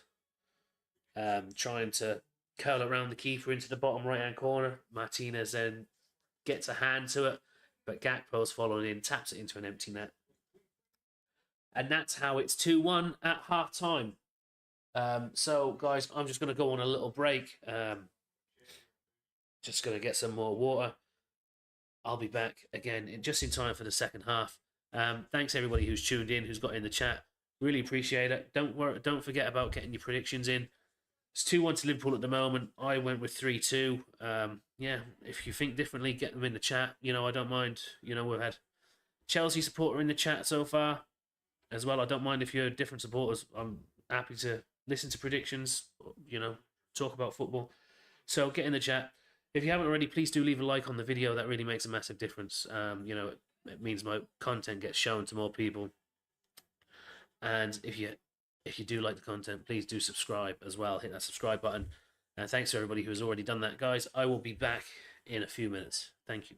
Trying to curl around the keeper into the bottom right-hand corner. Martinez then gets a hand to it, but Gakpo's following in, taps it into an empty net. And that's how it's 2-1 at half-time. So, guys, I'm just going to go on a little break. Just going to get some more water. I'll be back again just in time for the second half. Thanks, everybody who's tuned in, who's got in the chat. Really appreciate it. Don't forget about getting your predictions in. It's 2-1 to Liverpool at the moment. I went with 3-2. Yeah, if you think differently, get them in the chat. I don't mind. We've had Chelsea supporter in the chat so far as well. I don't mind if you're different supporters. I'm happy to listen to predictions, talk about football. So get in the chat. If you haven't already, please do leave a like on the video. That really makes a massive difference. It means my content gets shown to more people. And if you do like the content, please do subscribe as well. Hit that subscribe button. And thanks to everybody who has already done that, guys. I will be back in a few minutes. Thank you.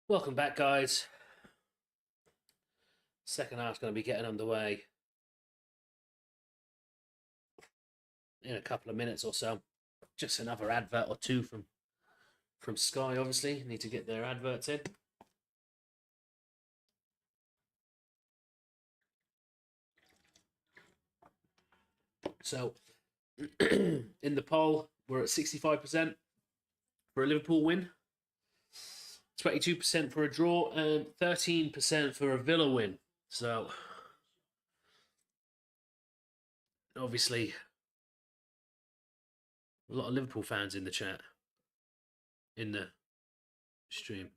Welcome back, guys. Second half's going to be getting underway in a couple of minutes or so. Just another advert or two from Sky, obviously. Need to get their adverts in. So, in the poll, we're at 65% for a Liverpool win, 22% for a draw, and 13% for a Villa win. So, obviously, a lot of Liverpool fans in the chat, in the stream.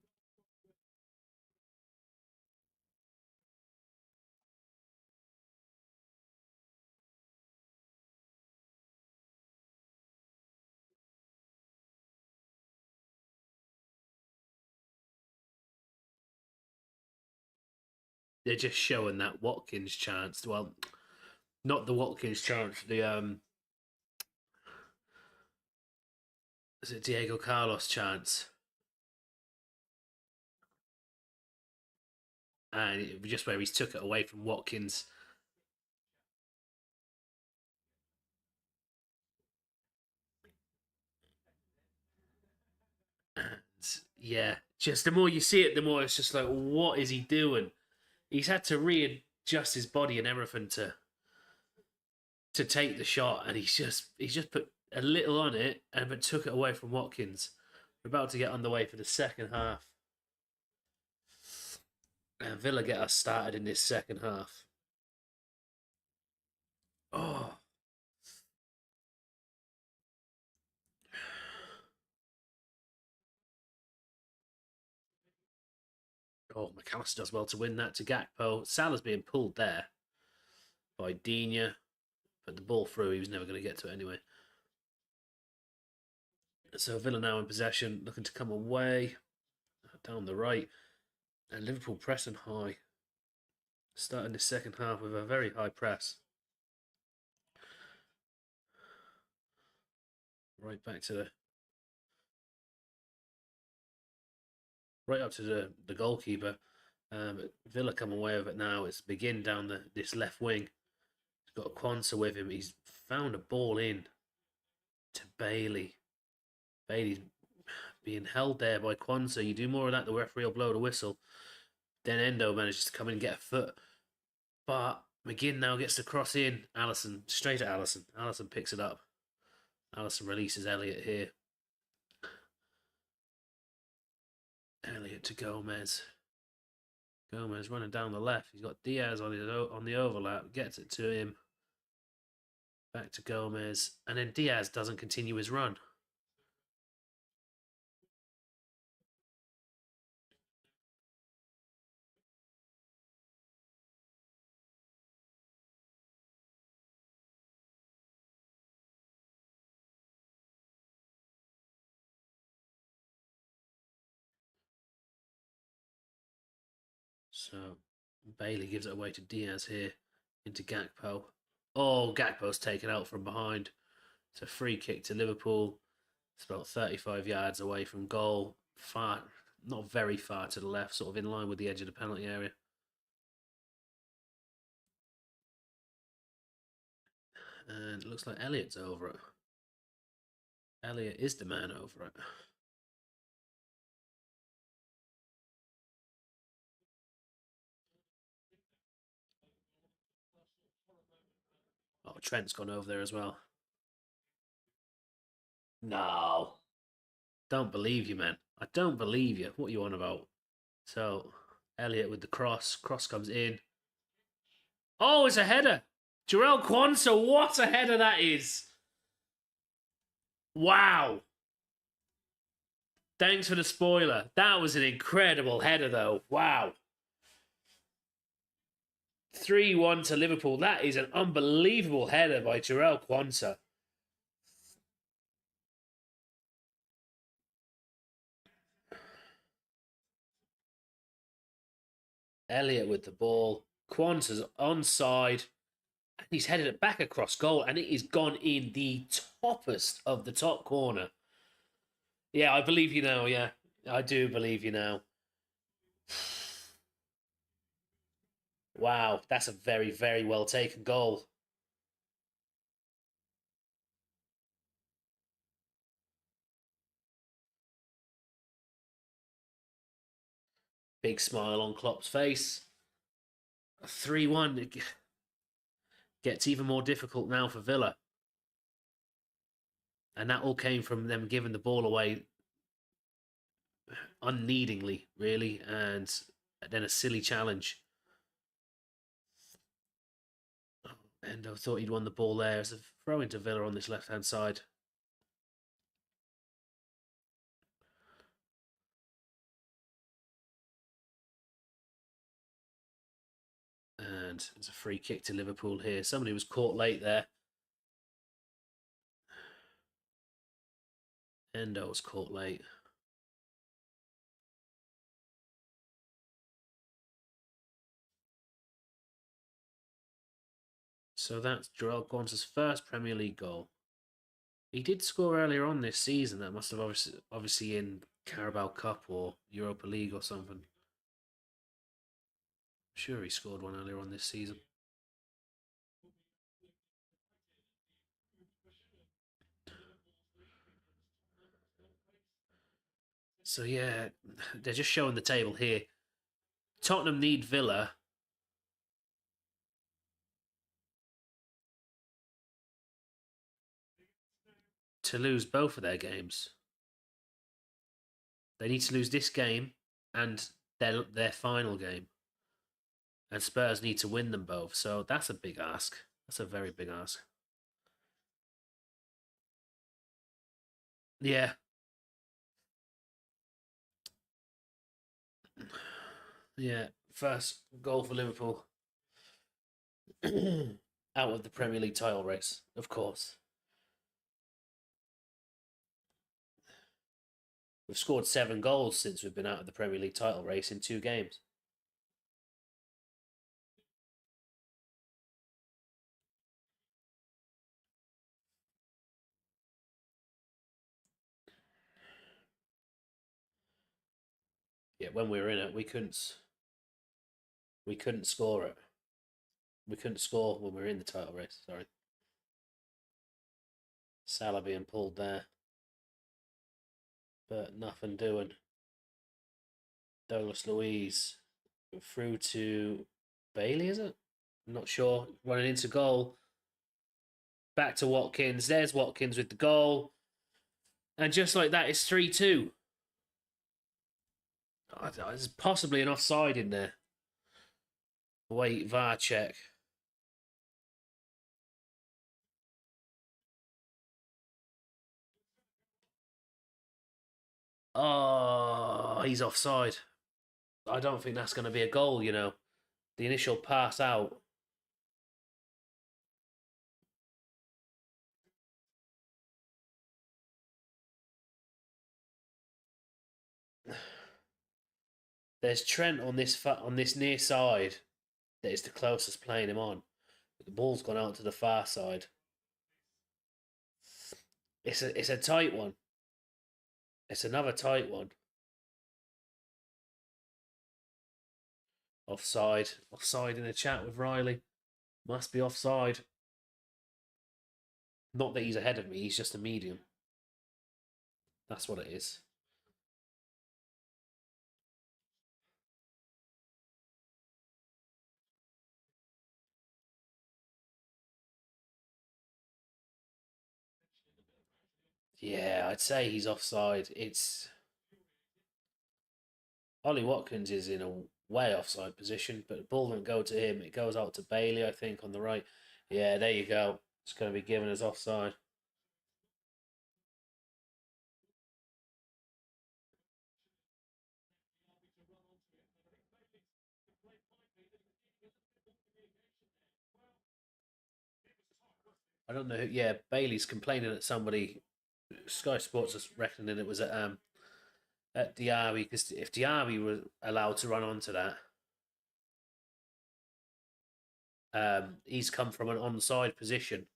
They're just showing that Watkins chance. Well, not the Watkins chance. The is it Diego Carlos chance? And just where he's took it away from Watkins. And yeah, just the more you see it, the more it's just like, what is he doing? He's had to readjust his body and everything to take the shot, and he's just put a little on it, and but took it away from Watkins. We're about to get underway for the second half. And Villa get us started in this second half. Oh. Oh, McAllister does well to win that to Gakpo. Salah's being pulled there by Digne, but the ball through, he was never going to get to it anyway. So Villa now in possession, looking to come away down the right. And Liverpool pressing high. Starting the second half with a very high press. Right back to right up to the goalkeeper. Villa come away with it now. It's begin down this left wing. He's got Kwanzaa with him. He's found a ball in to Bailey. Bailey's being held there by Kwanzaa. You do more of that, the referee will blow the whistle. Then Endo manages to come in and get a foot. But McGinn now gets the cross in. Alisson, straight at Alisson. Alisson picks it up. Alisson releases Elliott here. Elliott to Gomez. Gomez running down the left. He's got Diaz on the overlap. Gets it to him. Back to Gomez. And then Diaz doesn't continue his run. So Bailey gives it away to Diaz here. Into Gakpo. Oh, Gakpo's taken out from behind. It's a free kick to Liverpool. It's about 35 yards away from goal. Far, not very far to the left, sort of in line with the edge of the penalty area. And it looks like Elliott's over it. Elliott is the man over it. Oh, Trent's gone over there as well. No. Don't believe you, man. I don't believe you. What are you on about? So, Elliott with the cross. Cross comes in. Oh, it's a header. Jarell Kwanzaa, what a header that is. Wow. Thanks for the spoiler. That was an incredible header, though. Wow. 3-1 to Liverpool. That is an unbelievable header by Jarell Kwanzaa. Elliott with the ball. Kwanzaa's onside. And he's headed it back across goal, and it is gone in the toppest of the top corner. Yeah, I believe you now. Yeah, I do believe you now. Wow, that's a very, very well taken goal. Big smile on Klopp's face. 3-1. It gets even more difficult now for Villa. And that all came from them giving the ball away unneedingly, really, and then a silly challenge. And I thought he'd won the ball there as a throw into Villa on this left hand side. And it's a free kick to Liverpool here. Somebody was caught late there. Endo was caught late. So that's Joel Gonz's first Premier League goal. He did score earlier on this season. That must have obviously in Carabao Cup or Europa League or something. I'm sure he scored one earlier on this season. So yeah, they're just showing the table here. Tottenham need Villa to lose both of their games. They need to lose this game and their final game. And Spurs need to win them both. So that's a big ask. That's a very big ask. Yeah. Yeah. First goal for Liverpool. Out of the Premier League title race, of course. We've scored 7 goals since we've been out of the Premier League title race in 2 games. Yeah, when we were in it, we couldn't score it. We couldn't score when we were in the title race. Sorry, Salah being pulled there, but nothing doing. Douglas Luiz through to Bailey, is it? I'm not sure. Running into goal. Back to Watkins. There's Watkins with the goal. And just like that, it's 3-2. There's possibly an offside in there. Wait, VAR check. Oh, he's offside. I don't think that's going to be a goal, you know. The initial pass out. There's Trent on this near side that is the closest playing him on. But the ball's gone out to the far side. It's a tight one. It's another tight one. Offside. Offside in the chat with Riley. Must be offside. Not that he's ahead of me, he's just a medium. That's what it is. Yeah, I'd say he's offside. It's Ollie Watkins is in a way offside position, but the ball doesn't go to him. It goes out to Bailey, I think, on the right. Yeah, there you go. It's going to be given as offside. I don't know. Yeah, Bailey's complaining at somebody. Sky Sports is reckoning it was at Diaby, because if Diaby was allowed to run onto that, he's come from an onside position,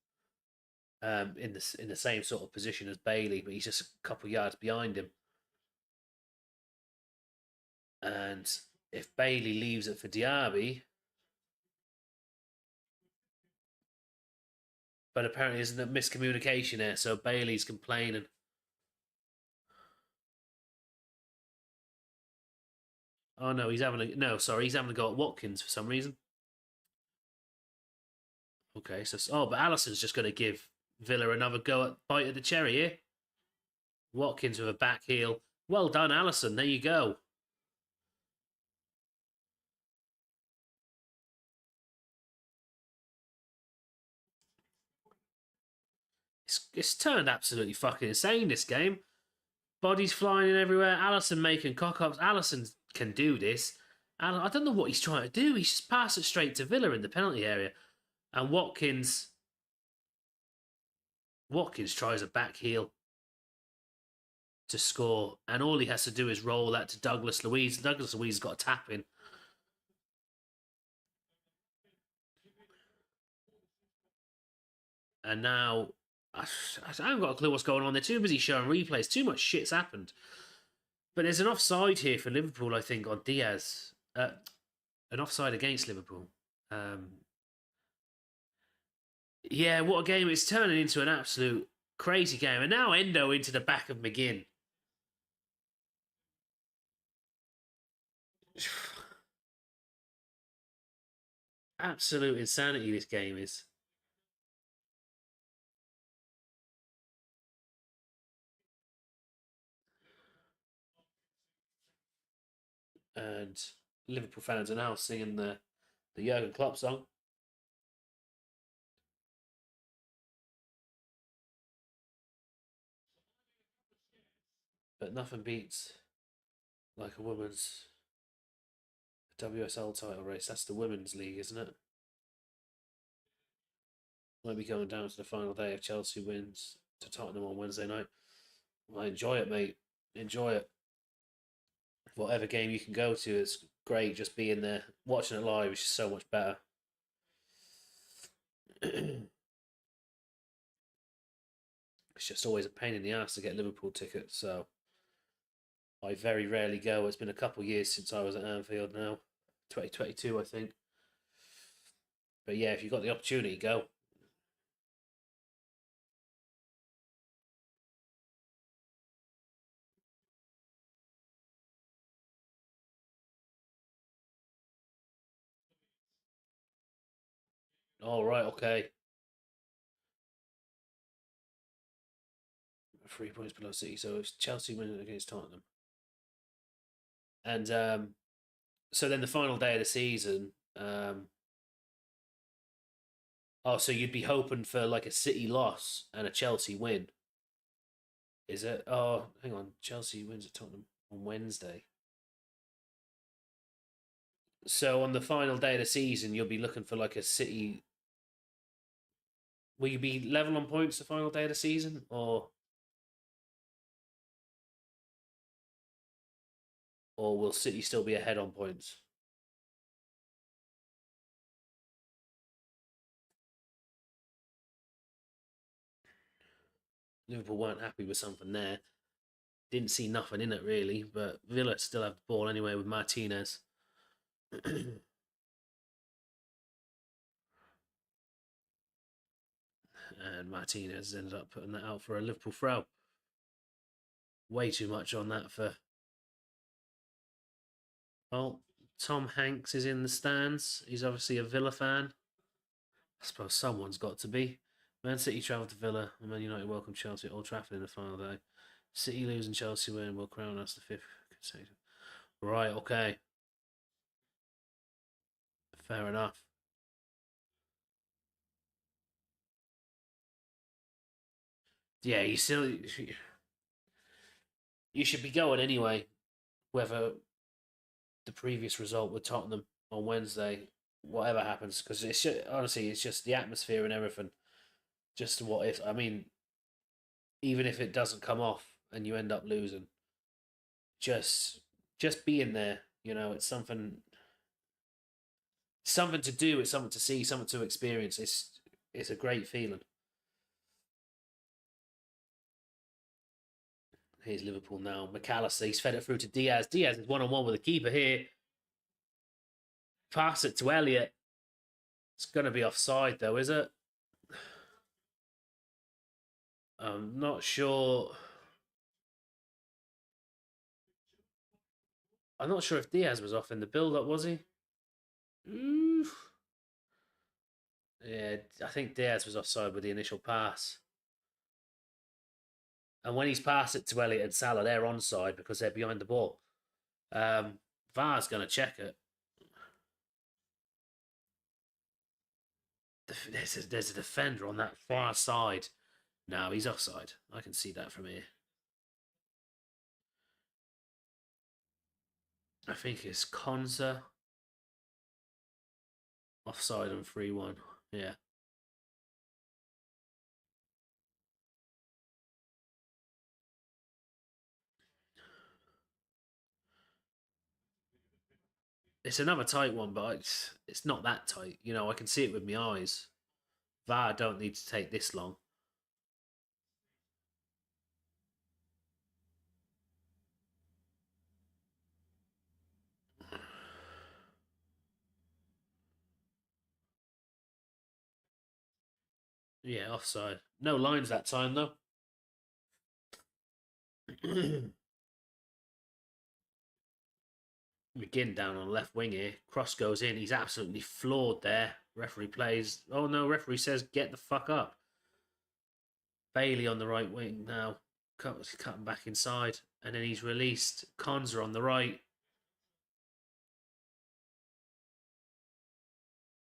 in the same sort of position as Bailey, but he's just a couple yards behind him, and if Bailey leaves it for Diaby. But apparently there's a miscommunication there, so Bailey's complaining. Oh no, he's having a go at Watkins for some reason. Okay, but Allison's just going to give Villa another go at bite of the cherry here. Watkins with a back heel. Well done, Allison. There you go. It's turned absolutely fucking insane, this game. Bodies flying in everywhere. Allison making cock-ups. Allison can do this. I don't know what he's trying to do. He's just passed it straight to Villa in the penalty area. And Watkins tries a back heel to score. And all he has to do is roll that to Douglas Luiz. Douglas Luiz has got a tap in. And now I haven't got a clue what's going on. They're too busy showing replays. Too much shit's happened. But there's an offside here for Liverpool, I think, on Diaz. An offside against Liverpool. Yeah, what a game. It's turning into an absolute crazy game. And now Endo into the back of McGinn. Absolute insanity this game is. And Liverpool fans are now singing the Jurgen Klopp song. But nothing beats like a women's WSL title race. That's the women's league, isn't it? Might be going down to the final day if Chelsea wins to Tottenham on Wednesday night. Well, enjoy it, mate. Enjoy it. Whatever game you can go to, it's great just being there. Watching it live is just so much better. It's just always a pain in the ass to get Liverpool tickets, so I very rarely go. It's been a couple of years since I was at Anfield now. 2022, I think. But yeah, if you've got the opportunity, go. All right, okay. 3 points below City, so it's Chelsea winning against Tottenham. And so then the final day of the season. So you'd be hoping for like a City loss and a Chelsea win. Is it? Oh, hang on. Chelsea wins at Tottenham on Wednesday. So on the final day of the season, you'll be looking for like a City. Will you be level on points the final day of the season, or will City still be ahead on points? Liverpool weren't happy with something there. Didn't see nothing in it really, but Villa still have the ball anyway with Martinez. And Martinez ended up putting that out for a Liverpool throw. Way too much on that for. Oh, Tom Hanks is in the stands. He's obviously a Villa fan. I suppose someone's got to be. Man City travel to Villa, and Man United welcome Chelsea at Old Trafford in the final day. City lose and Chelsea win will crown us the fifth consecutive. Right, okay. Fair enough. Yeah, you should be going anyway, whether the previous result with Tottenham on Wednesday, whatever happens, because honestly, it's just the atmosphere and everything. Just what if? I mean, even if it doesn't come off and you end up losing, just being there, it's something to do, it's something to see, something to experience. It's a great feeling. Here's Liverpool now. McAllister, he's fed it through to Diaz. Diaz is one-on-one with the keeper here. Pass it to Elliot. It's going to be offside, though, is it? I'm not sure. I'm not sure if Diaz was off in the build-up, was he? Oof. Yeah, I think Diaz was offside with the initial pass. And when he's passed it to Elliot and Salah, they're onside because they're behind the ball. VAR's going to check it. There's a defender on that far side. No, he's offside. I can see that from here. I think it's Konza offside on 3-1. Yeah. It's another tight one, but it's not that tight. You know, I can see it with my eyes. VAR don't need to take this long. Yeah, offside. No lines that time though. McGinn down on left wing here. Cross goes in. He's absolutely floored there. Referee plays. Oh no, referee says get the fuck up. Bailey on the right wing now. Cutting back inside. And then he's released. Konza on the right.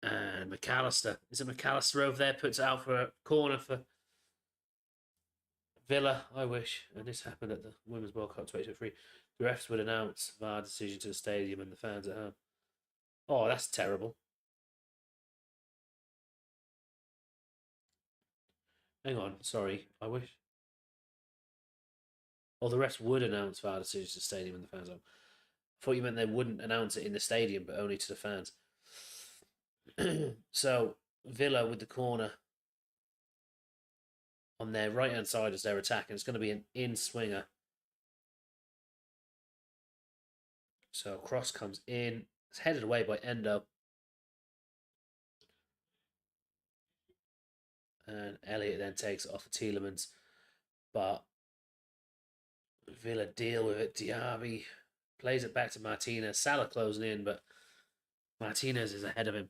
And McAllister. Is it McAllister over there? Puts it out for a corner for Villa. I wish. And this happened at the Women's World Cup 2023. The refs would announce VAR decision to the stadium and the fans at home. Oh, that's terrible. Hang on. Sorry. I wish. Or the refs would announce VAR decision to the stadium and the fans at home. I thought you meant they wouldn't announce it in the stadium, but only to the fans. So Villa with the corner on their right hand side as they're attacking. It's going to be an in swinger. So cross comes in. It's headed away by Endo. And Elliot then takes it off of Tielemans. But Villa deal with it. Diaby plays it back to Martinez. Salah closing in, but Martinez is ahead of him.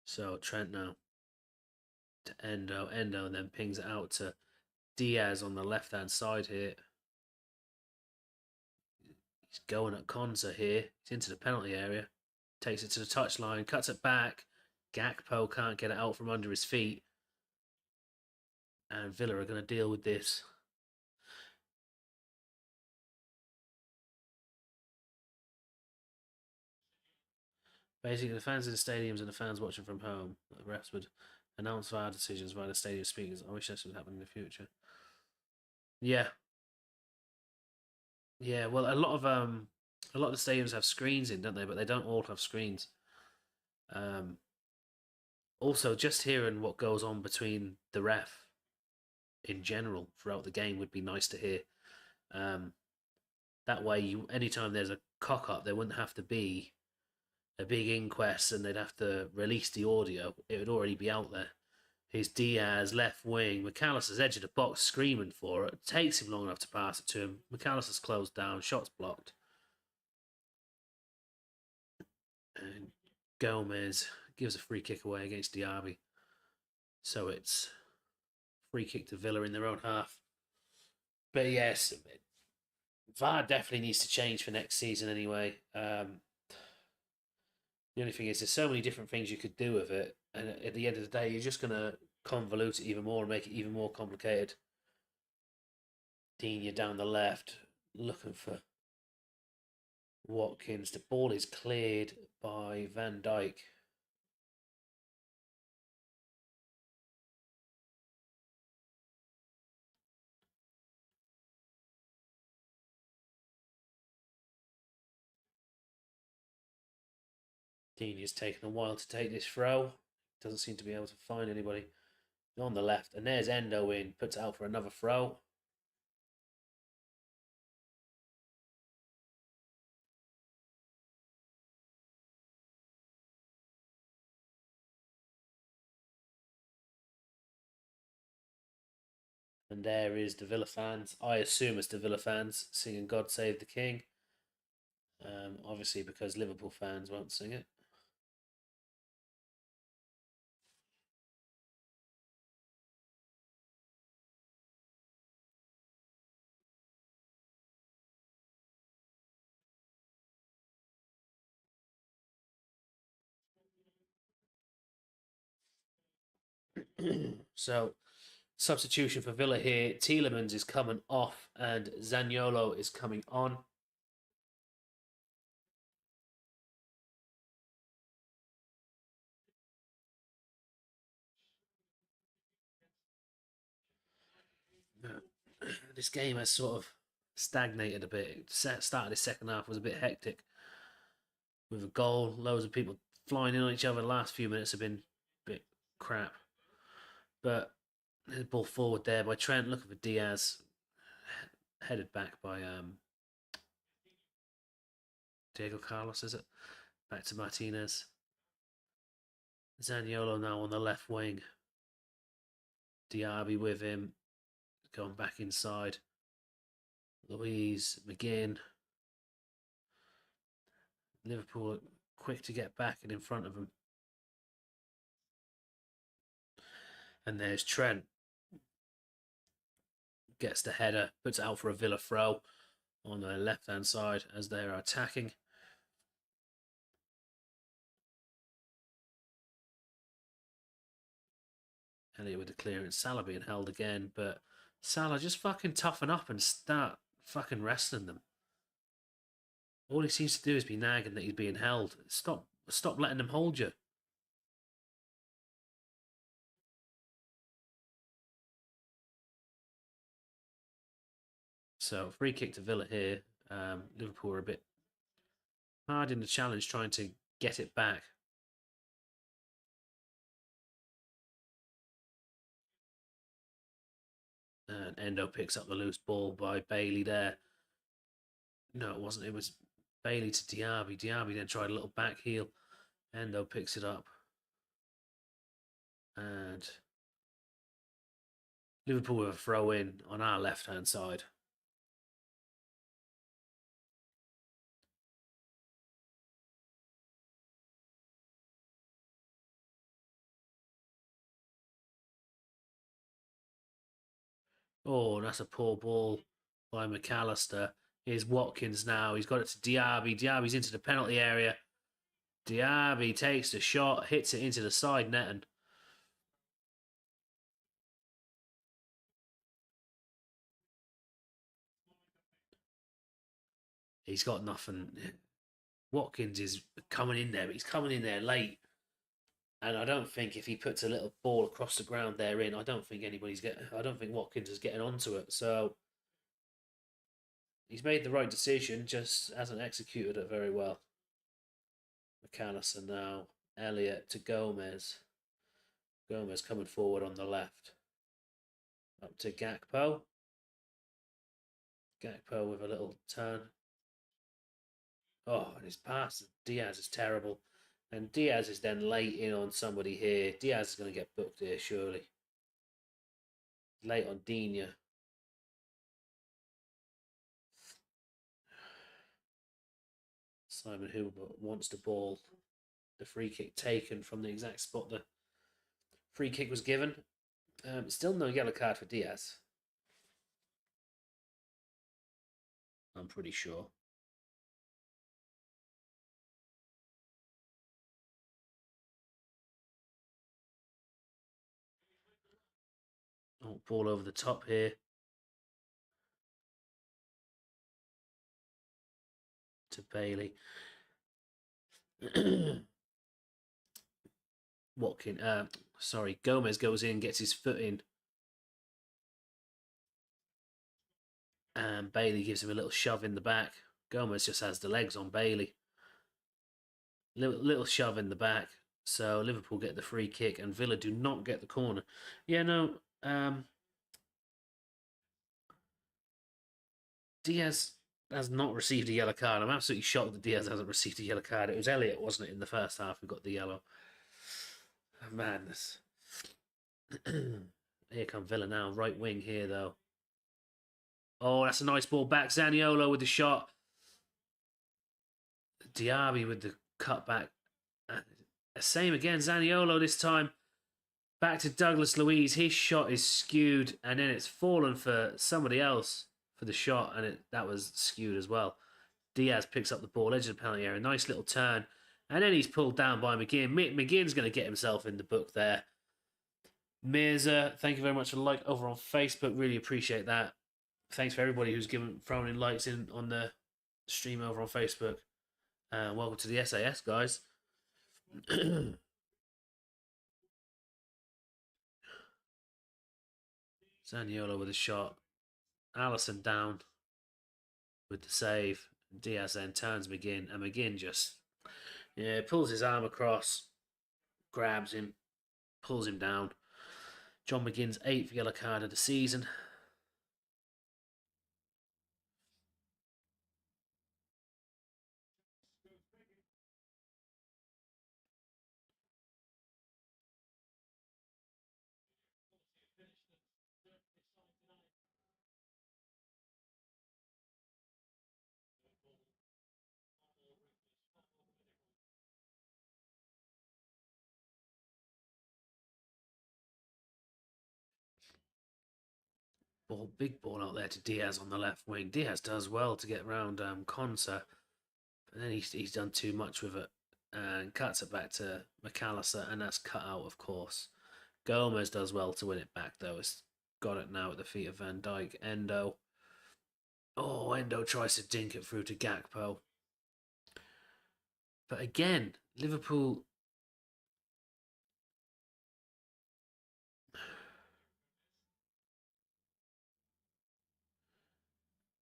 So Trent now to Endo. Endo and then pings it out to Diaz on the left hand side here. He's going at Konza here. He's into the penalty area. Takes it to the touchline, cuts it back. Gakpo can't get it out from under his feet. And Villa are going to deal with this. Basically, the fans in the stadiums and the fans watching from home, the refs would announce VAR decisions via the stadium speakers. I wish this would happen in the future. Yeah, yeah. Well, a lot of the stadiums have screens in, don't they? But they don't all have screens. Um, Also, just hearing what goes on between the ref in general throughout the game would be nice to hear. Um, that way, anytime there's a cock up, there wouldn't have to be a big inquest and they'd have to release the audio. It would already be out there. Here's Diaz, left wing. McAllister's edge of the box screaming for it. It takes him long enough to pass it to him. McAllister's closed down. Shot's blocked. And Gomez gives a free kick away against Diaby. So it's free kick to Villa in their own half. But yes, VAR definitely needs to change for next season anyway. The only thing is, there's so many different things you could do with it, and at the end of the day, you're just gonna convolute it even more and make it even more complicated. Digne down the left, looking for Watkins. The ball is cleared by Van Dijk. Digne's taken a while to take this throw. Doesn't seem to be able to find anybody. on the left, and there's Endo in, puts it out for another throw. And there is the Villa fans. I assume it's the Villa fans singing "God Save the King." Obviously, because Liverpool fans won't sing it. So, substitution for Villa here. Tielemans is coming off, and Zaniolo is coming on. This game has sort of stagnated a bit. Started the second half was a bit hectic with a goal, loads of people flying in on each other. The last few minutes have been a bit crap, but the ball forward there by Trent, looking for Diaz, headed back by Diego Carlos. Is it back to Martinez? Zaniolo now on the left wing. Diaby with him, going back inside. Louise, McGinn. Liverpool quick to get back and in front of him. And there's Trent. Gets the header, puts it out for a Villa throw on the left-hand side as they are attacking. Elliot with the clearance. Salah being held again, but Salah just fucking toughen up and start fucking wrestling them. All he seems to do is be nagging that he's being held. Stop letting them hold you. So free kick to Villa here. Liverpool are a bit hard in the challenge trying to get it back. And Endo picks up the loose ball by Bailey there. No, it wasn't. It was Bailey to Diaby. Diaby then tried a little back heel. Endo picks it up. And Liverpool with a throw in on our left hand side. Oh, that's a poor ball by McAllister. Here's Watkins now. He's got it to Diaby. Diaby's into the penalty area. Diaby takes the shot, hits it into the side net, and he's got nothing. Watkins is coming in there, but he's coming in there late. And I don't think if he puts a little ball across the ground there in, I don't think anybody's getting. I don't think Watkins is getting onto it. So he's made the right decision, just hasn't executed it very well. McAllister now, Elliot to Gomez. Gomez coming forward on the left. Up to Gakpo. Gakpo with a little turn. Oh, and his pass to Diaz is terrible. And Diaz is then late in on somebody here. Diaz is going to get booked here, surely. Late on Dina. Simon Hubert wants the ball. The free kick taken from the exact spot the free kick was given. Still no yellow card for Diaz. I'm pretty sure. Oh, ball over the top here. To Bailey. Gomez goes in, gets his foot in. And Bailey gives him a little shove in the back. Gomez just has the legs on Bailey. Little shove in the back. So Liverpool get the free kick and Villa do not get the corner. Yeah, no. Diaz has not received a yellow card. I'm absolutely shocked that Diaz hasn't received a yellow card. It was Elliott, wasn't it, in the first half who got the yellow? Madness. Here come Villa now. Right wing here, though. Oh, that's a nice ball back. Zaniolo with the shot. Diaby with the cutback. Same again. Zaniolo this time. Back to Douglas Luiz. His shot is skewed, and then it's fallen for somebody else for the shot, and that was skewed as well. Diaz picks up the ball, edge of the penalty area. Nice little turn. And then he's pulled down by McGinn. McGinn's going to get himself in the book there. Mirza, thank you very much for the like over on Facebook. Really appreciate that. Thanks for everybody who's thrown in likes in on the stream over on Facebook. Welcome to the SAS, guys. Zaniolo with a shot. Allison down with the save. Diaz then turns McGinn, and McGinn just pulls his arm across, grabs him, pulls him down. John McGinn's 8th yellow card of the season. Big ball out there to Diaz on the left wing. Diaz does well to get round Konsa, but then he's done too much with it and cuts it back to McAllister, and that's cut out, of course. Gomez does well to win it back, though. It's got it now at the feet of Van Dijk. Endo. Oh, Endo tries to dink it through to Gakpo. But again, Liverpool.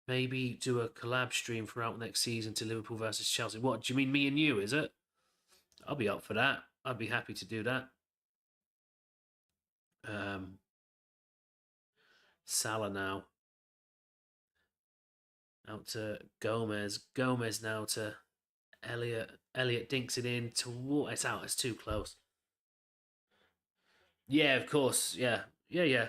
Maybe do a collab stream throughout next season to Liverpool versus Chelsea. What, do you mean me and you, is it? I'll be up for that. I'd be happy to do that. Salah now. Out to Gomez. Gomez now to Elliott. Elliott dinks it in. It's out. It's too close. Yeah, of course. Yeah. Yeah.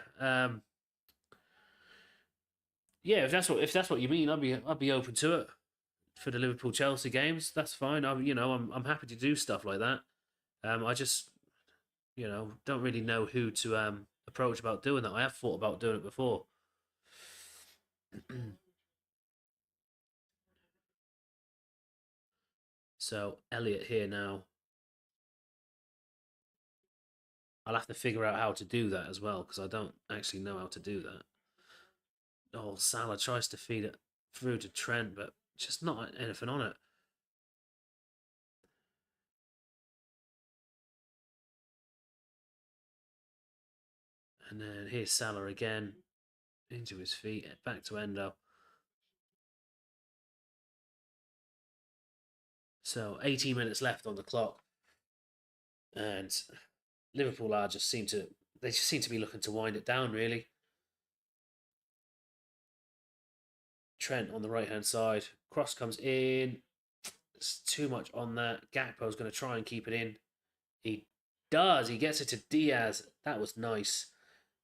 Yeah, if that's what you mean, I'd be open to it for the Liverpool Chelsea games. That's fine. I'm happy to do stuff like that. I just don't really know who to approach about doing that. I have thought about doing it before. So Elliot here now. I'll have to figure out how to do that as well because I don't actually know how to do that. Oh, Salah tries to feed it through to Trent, but just not anything on it. And then here's Salah again. Into his feet, back to Endo. So 18 minutes left on the clock. And Liverpool just seem to be looking to wind it down, really. Trent on the right hand side. Cross comes in. It's too much on that. Gakpo's going to try and keep it in. He does. He gets it to Diaz. That was nice.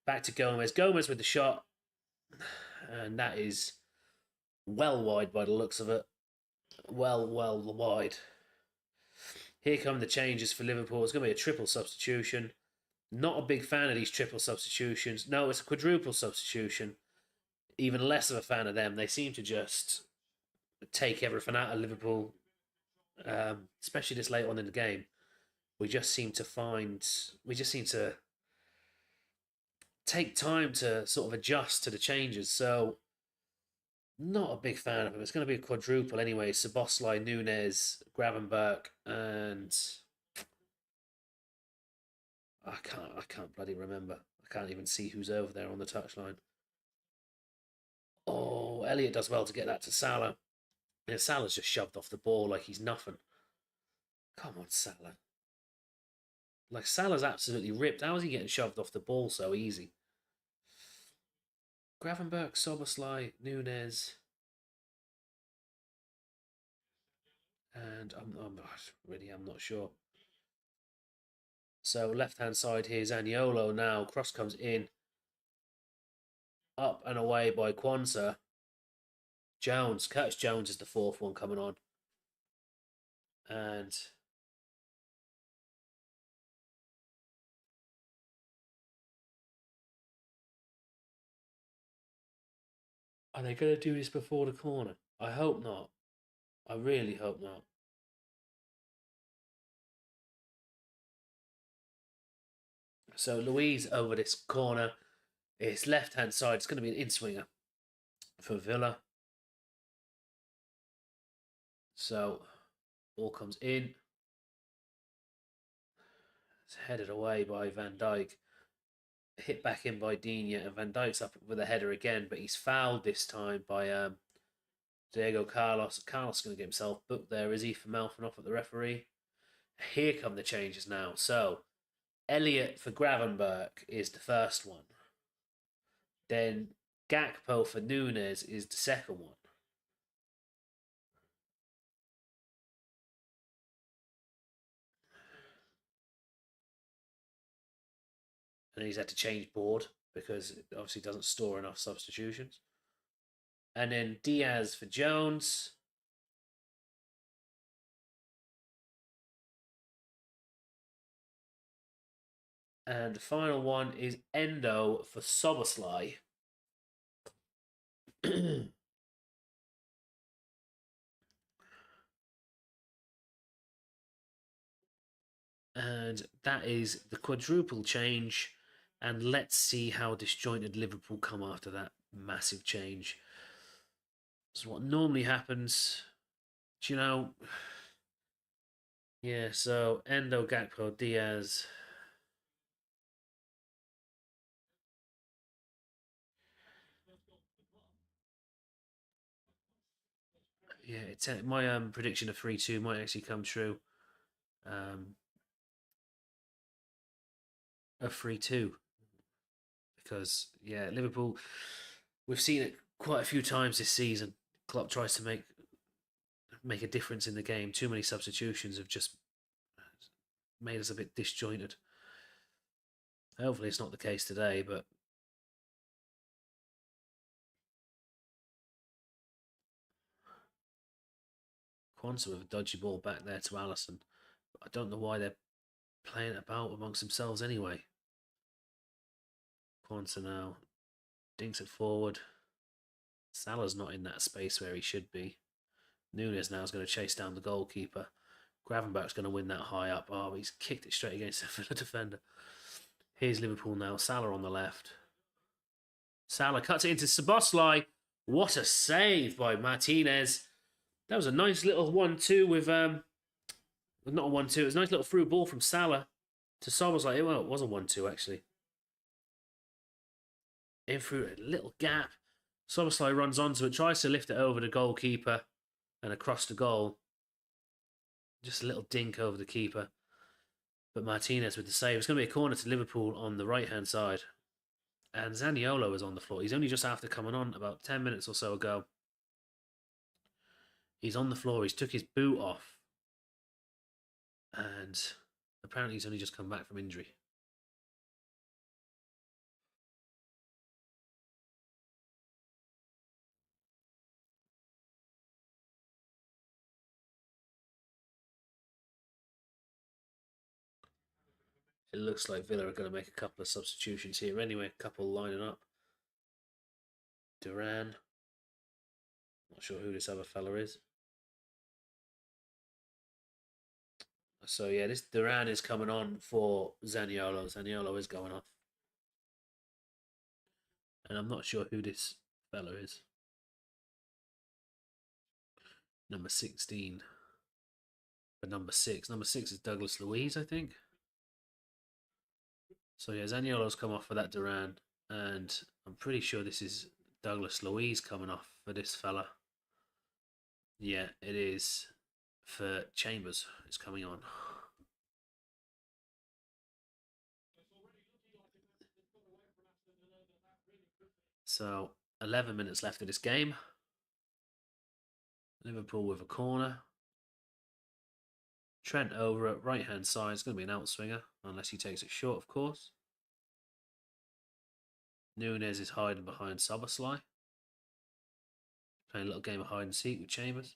Back to Gomez. Gomez with the shot. And that is well wide by the looks of it. Well wide. Here come the changes for Liverpool. It's going to be a triple substitution. Not a big fan of these triple substitutions. No, it's a quadruple substitution. Even less of a fan of them. They seem to just take everything out of Liverpool, especially this late on in the game. We just seem to take time to sort of adjust to the changes. So, not a big fan of them. It's going to be a quadruple anyway. Szoboszlai, Nunes, Gravenberch, and I can't bloody remember. I can't even see who's over there on the touchline. Oh, Elliott does well to get that to Salah. Yeah, Salah's just shoved off the ball like he's nothing. Come on, Salah. Like, Salah's absolutely ripped. How is he getting shoved off the ball so easy? Gravenberch, Soboslai, Nunes, and I'm not sure. So left hand side here, Zaniolo now. Cross comes in, up and away by Kwanzaa. Curtis Jones is the fourth one coming on, and are they going to do this before the corner? I hope not. I really hope not. So Louise over this corner. It's left hand side. It's going to be an in swinger for Villa. So ball comes in. It's headed away by Van Dijk. Hit back in by Digne, and Van Dijk's up with a header again, but he's fouled this time by Diego Carlos. Carlos is going to get himself booked there, is he, for mouthing off at the referee? Here come the changes now. So Elliott for Gravenberch is the first one. Then Gakpo for Nunes is the second one. And he's had to change board because it obviously doesn't store enough substitutions. And then Diaz for Jones. And the final one is Endo for Soboslai. And that is the quadruple change. And let's see how disjointed Liverpool come after that massive change. So what normally happens, do you know? Yeah, so Endo, Gakpo, Diaz. Yeah, it's my prediction of 3-2 might actually come true. A 3-2 because yeah, Liverpool. We've seen it quite a few times this season. Klopp tries to make a difference in the game. Too many substitutions have just made us a bit disjointed. Hopefully, it's not the case today, but Quansah with a dodgy ball back there to Allison. I don't know why they're playing about amongst themselves anyway. Quansah now dinks it forward. Salah's not in that space where he should be. Nunes now is going to chase down the goalkeeper. Gravenberch's going to win that high up. Oh, he's kicked it straight against the Villa defender. Here's Liverpool now. Salah on the left. Salah cuts it into Szoboszlai. What a save by Martinez. That was a nice little 1-2 with not a 1-2. It was a nice little through ball from Salah to Szoboszlai. Well, it was a 1-2 actually. In through a little gap. Szoboszlai runs onto it, tries to lift it over the goalkeeper and across the goal. Just a little dink over the keeper. But Martinez with the save. It's going to be a corner to Liverpool on the right-hand side. And Zaniolo is on the floor. He's only just after coming on about 10 minutes or so ago. He's on the floor. He's took his boot off. And apparently he's only just come back from injury. It looks like Villa are going to make a couple of substitutions here anyway. A couple lining up. Duran. Not sure who this other fella is. So yeah, this Duran is coming on for Zaniolo. Zaniolo is going off. And I'm not sure who this fellow is. Number 16. But number 6. Number 6 is Douglas Luiz, I think. So yeah, Zaniolo's come off for that Duran. And I'm pretty sure this is Douglas Luiz coming off for this fella. Yeah, it is for Chambers. It's coming on. So 11 minutes left of this game. Liverpool with a corner. Trent over at right-hand side. It's going to be an outswinger, unless he takes it short, of course. Núñez is hiding behind Szoboszlai. Playing a little game of hide and seek with Chambers.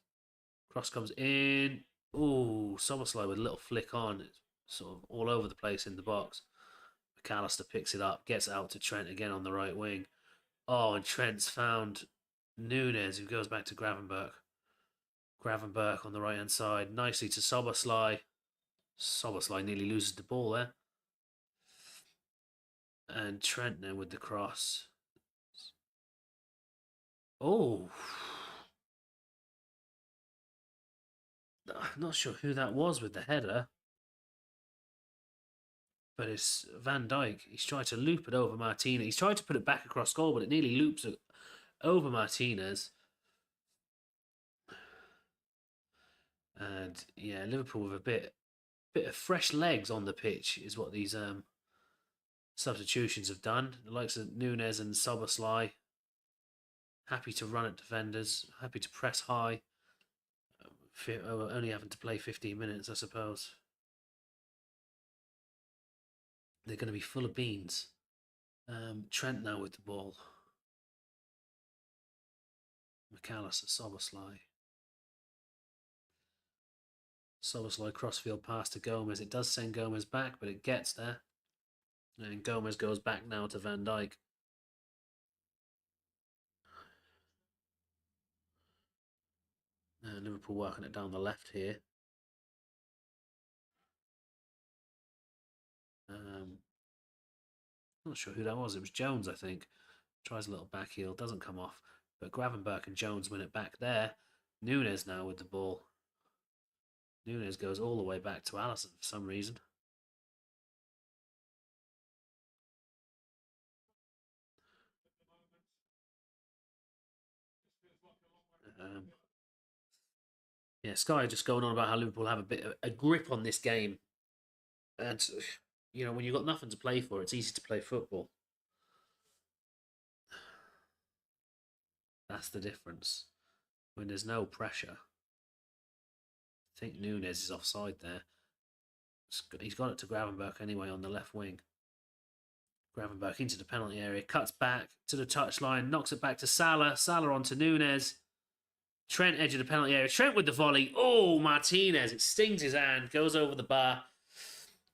Cross comes in. Ooh, Szoboszlai with a little flick on. It's sort of all over the place in the box. McAllister picks it up, gets out to Trent again on the right wing. Oh, and Trent's found Núñez, who goes back to Gravenberch. Gravenberch on the right-hand side. Nicely to Szoboszlai. Szoboszlai nearly loses the ball there. And Trent now with the cross. Oh. I'm not sure who that was with the header. But it's Van Dijk. He's tried to loop it over Martinez. He's tried to put it back across goal, but it nearly loops it over Martinez. And yeah, Liverpool with a bit of fresh legs on the pitch is what these substitutions have done. The likes of Núñez and Szoboszlai, happy to run at defenders, happy to press high. Only having to play 15 minutes, I suppose. They're going to be full of beans. Trent now with the ball. McAllister, Szoboszlai. Szoboszlai crossfield pass to Gomez. It does send Gomez back, but it gets there. And Gomez goes back now to Van Dijk. And Liverpool working it down the left here. Not sure who that was. It was Jones, I think. Tries a little back heel, doesn't come off. But Gravenberch and Jones win it back there. Núñez now with the ball. Núñez goes all the way back to Alisson for some reason. Yeah, Sky just going on about how Liverpool have a bit of a grip on this game. And, you know, when you've got nothing to play for, it's easy to play football. That's the difference. When there's no pressure. I think Núñez is offside there. He's got it to Gravenberch anyway on the left wing. Gravenberch into the penalty area, cuts back to the touchline, knocks it back to Salah. Salah onto Núñez. Trent edge of the penalty area. Trent with the volley. Oh, Martinez. It stings his hand, goes over the bar.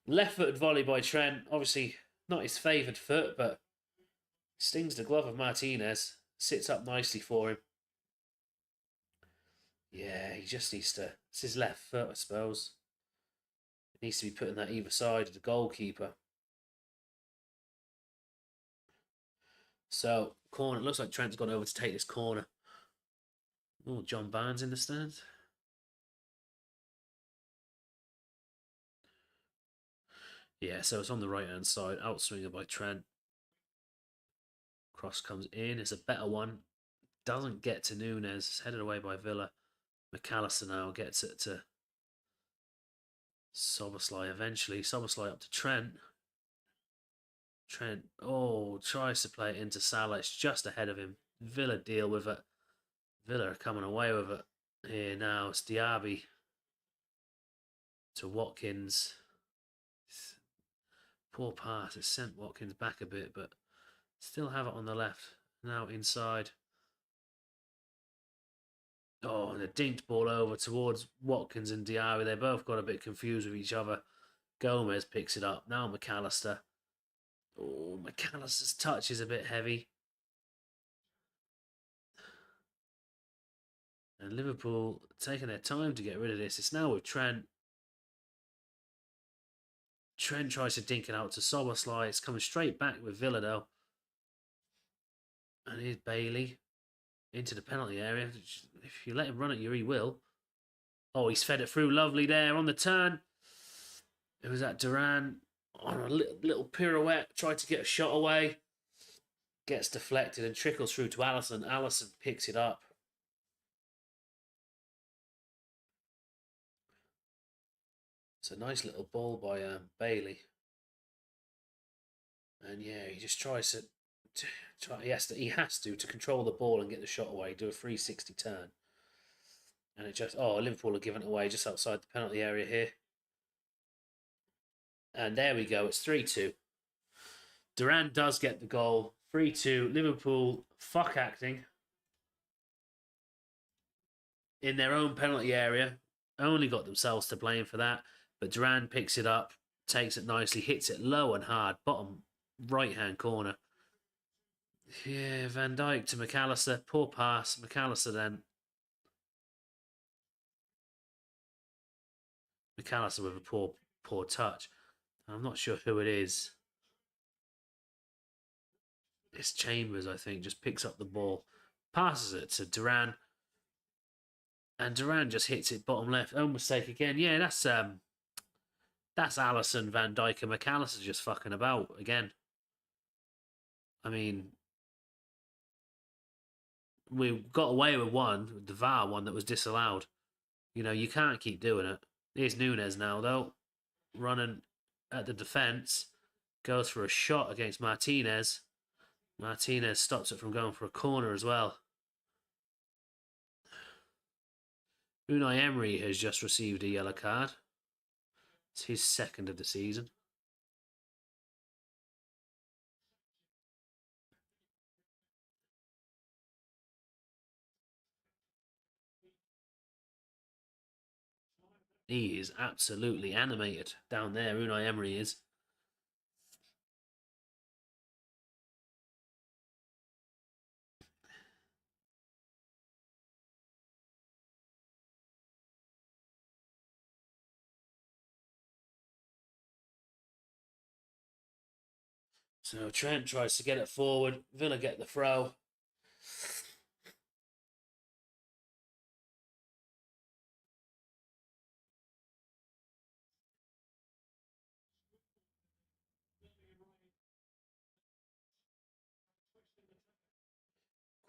Left-footed volley by Trent. Obviously, not his favoured foot, but stings the glove of Martinez. Sits up nicely for him. Yeah, he just needs to... It's his left foot, I suppose. It needs to be putting that either side of the goalkeeper. So, corner. It looks like Trent's gone over to take this corner. Oh, John Barnes in the stands. Yeah, so it's on the right-hand side. Outswinger by Trent. Cross comes in. It's a better one. Doesn't get to Núñez. It's headed away by Villa. McAllister now gets it to Szoboszlai eventually. Szoboszlai up to Trent. Trent, tries to play it into Salah. It's just ahead of him. Villa deal with it. Villa are coming away with it. Here now, it's Diaby to Watkins. Poor pass. It sent Watkins back a bit, but still have it on the left. Now inside. Oh, and a dinked ball over towards Watkins and Diaby. They both got a bit confused with each other. Gomez picks it up. Now McAllister. Oh, McAllister's touch is a bit heavy. And Liverpool taking their time to get rid of this. It's now with Trent. Trent tries to dink it out to Szoboszlai. It's coming straight back with Villa, though. And here's Bailey into the penalty area. If you let him run it, he will. Oh, he's fed it through. Lovely there on the turn. It was at Duran on a little pirouette. Tried to get a shot away. Gets deflected and trickles through to Alisson. Alisson picks it up. It's a nice little ball by Bailey. And yeah, he just tries to He has to control the ball and get the shot away, do a 360 turn. And it just, Liverpool are giving it away just outside the penalty area here. And there we go, it's 3-2. Duran does get the goal. 3-2. Liverpool, fuck acting. In their own penalty area. Only got themselves to blame for that. But Duran picks it up, takes it nicely, hits it low and hard, bottom right-hand corner. Yeah, Van Dijk to McAllister. Poor pass. McAllister then. McAllister with a poor touch. I'm not sure who it is. It's Chambers, I think, just picks up the ball, passes it to Duran, and Duran just hits it bottom left. Oh, mistake again. Yeah, that's Alisson, Van Dijk, and McAllister just fucking about again. I mean, we got away with one, the VAR one that was disallowed. You know, you can't keep doing it. Here's Nunes now, though, running at the defence, goes for a shot against Martinez. Martinez stops it from going for a corner as well. Unai Emery has just received a yellow card. It's his second of the season. He is absolutely animated down there, Unai Emery is. So Trent tries to get it forward. Villa get the throw.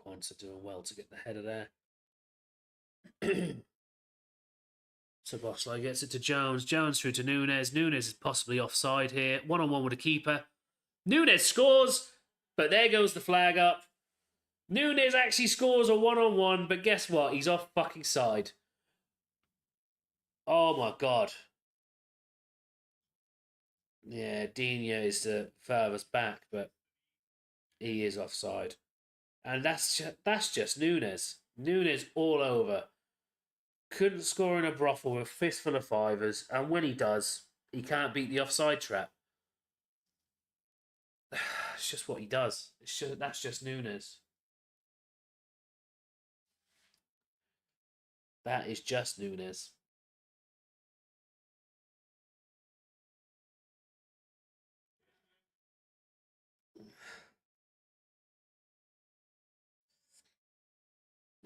Quants are doing well to get the header there. Szoboszlai gets it to Jones. Jones through to Nunes. Nunes is possibly offside here. One-on-one with the keeper. Nunes scores, but there goes the flag up. Nunes actually scores a one-on-one, but guess what? He's off fucking side. Oh my god. Yeah, Dina is the furthest back, but he is offside. And that's just Nunes. Nunes all over. Couldn't score in a brothel with a fistful of fivers, and when he does, he can't beat the offside trap. It's just what he does. That's just Nunes. That is just Nunes.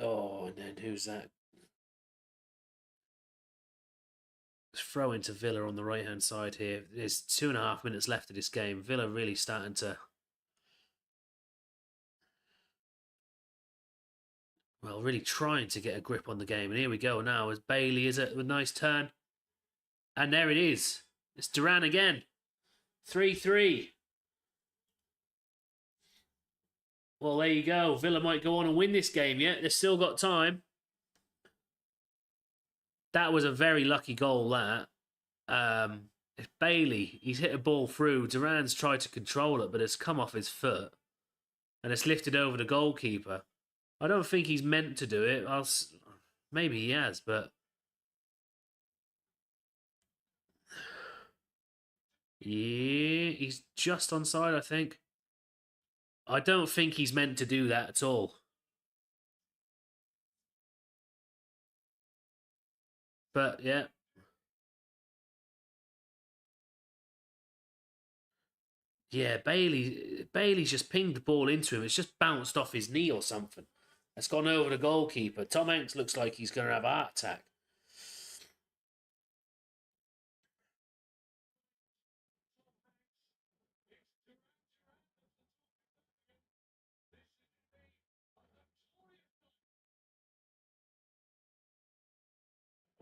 Oh, and then who's that? Throw into Villa on the right-hand side here. There's 2.5 minutes left of this game. Villa really starting to... Well, really trying to get a grip on the game. And here we go now as Bailey is a nice turn. And there it is. It's Duran again. 3-3. Well, there you go. Villa might go on and win this game yet. They've still got time. That was a very lucky goal, that. It's Bailey. He's hit a ball through. Duran's tried to control it, but it's come off his foot. And it's lifted over the goalkeeper. I don't think he's meant to do it. Maybe he has, but... Yeah, he's just onside, I think. I don't think he's meant to do that at all. But, yeah. Yeah, Bailey's just pinged the ball into him. It's just bounced off his knee or something. It's gone over the goalkeeper. Tom Hanks looks like he's going to have a heart attack.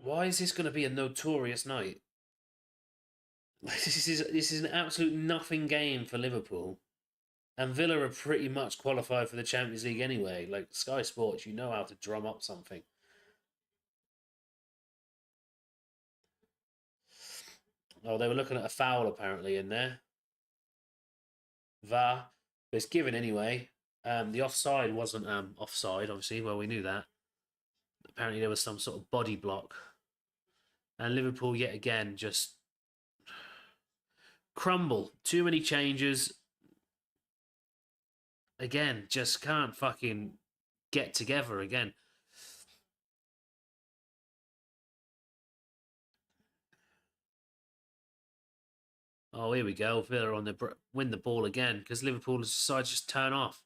Why is this going to be a notorious night? This is an absolute nothing game for Liverpool. And Villa are pretty much qualified for the Champions League anyway. Like Sky Sports, you know how to drum up something. Oh, they were looking at a foul apparently in there. VAR. But it's given anyway. The offside wasn't offside, obviously. Well, we knew that. Apparently, there was some sort of body block. And Liverpool, yet again, just crumble. Too many changes. Again, just can't fucking get together again. Oh, here we go. Villa on the win the ball again because Liverpool decides to just turn off.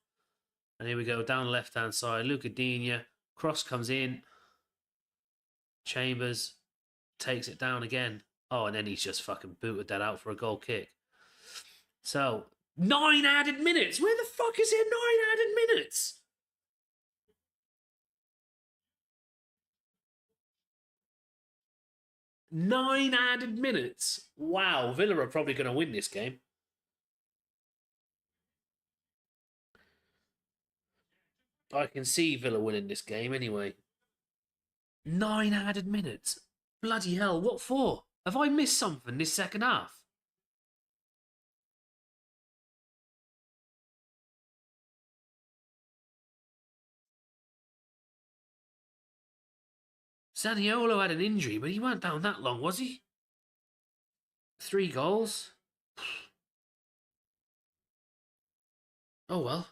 And here we go down the left hand side. Luca Digne cross comes in. Chambers takes it down again. Oh, and then he's just fucking booted that out for a goal kick. So 9 added minutes. Where the fuck is it? 9 added minutes. Nine added minutes. Wow, Villa are probably going to win this game. I can see Villa winning this game anyway. 9 added minutes. Bloody hell, what for? Have I missed something this second half? Zaniolo had an injury, but he weren't down that long, was he? 3 goals? Oh well.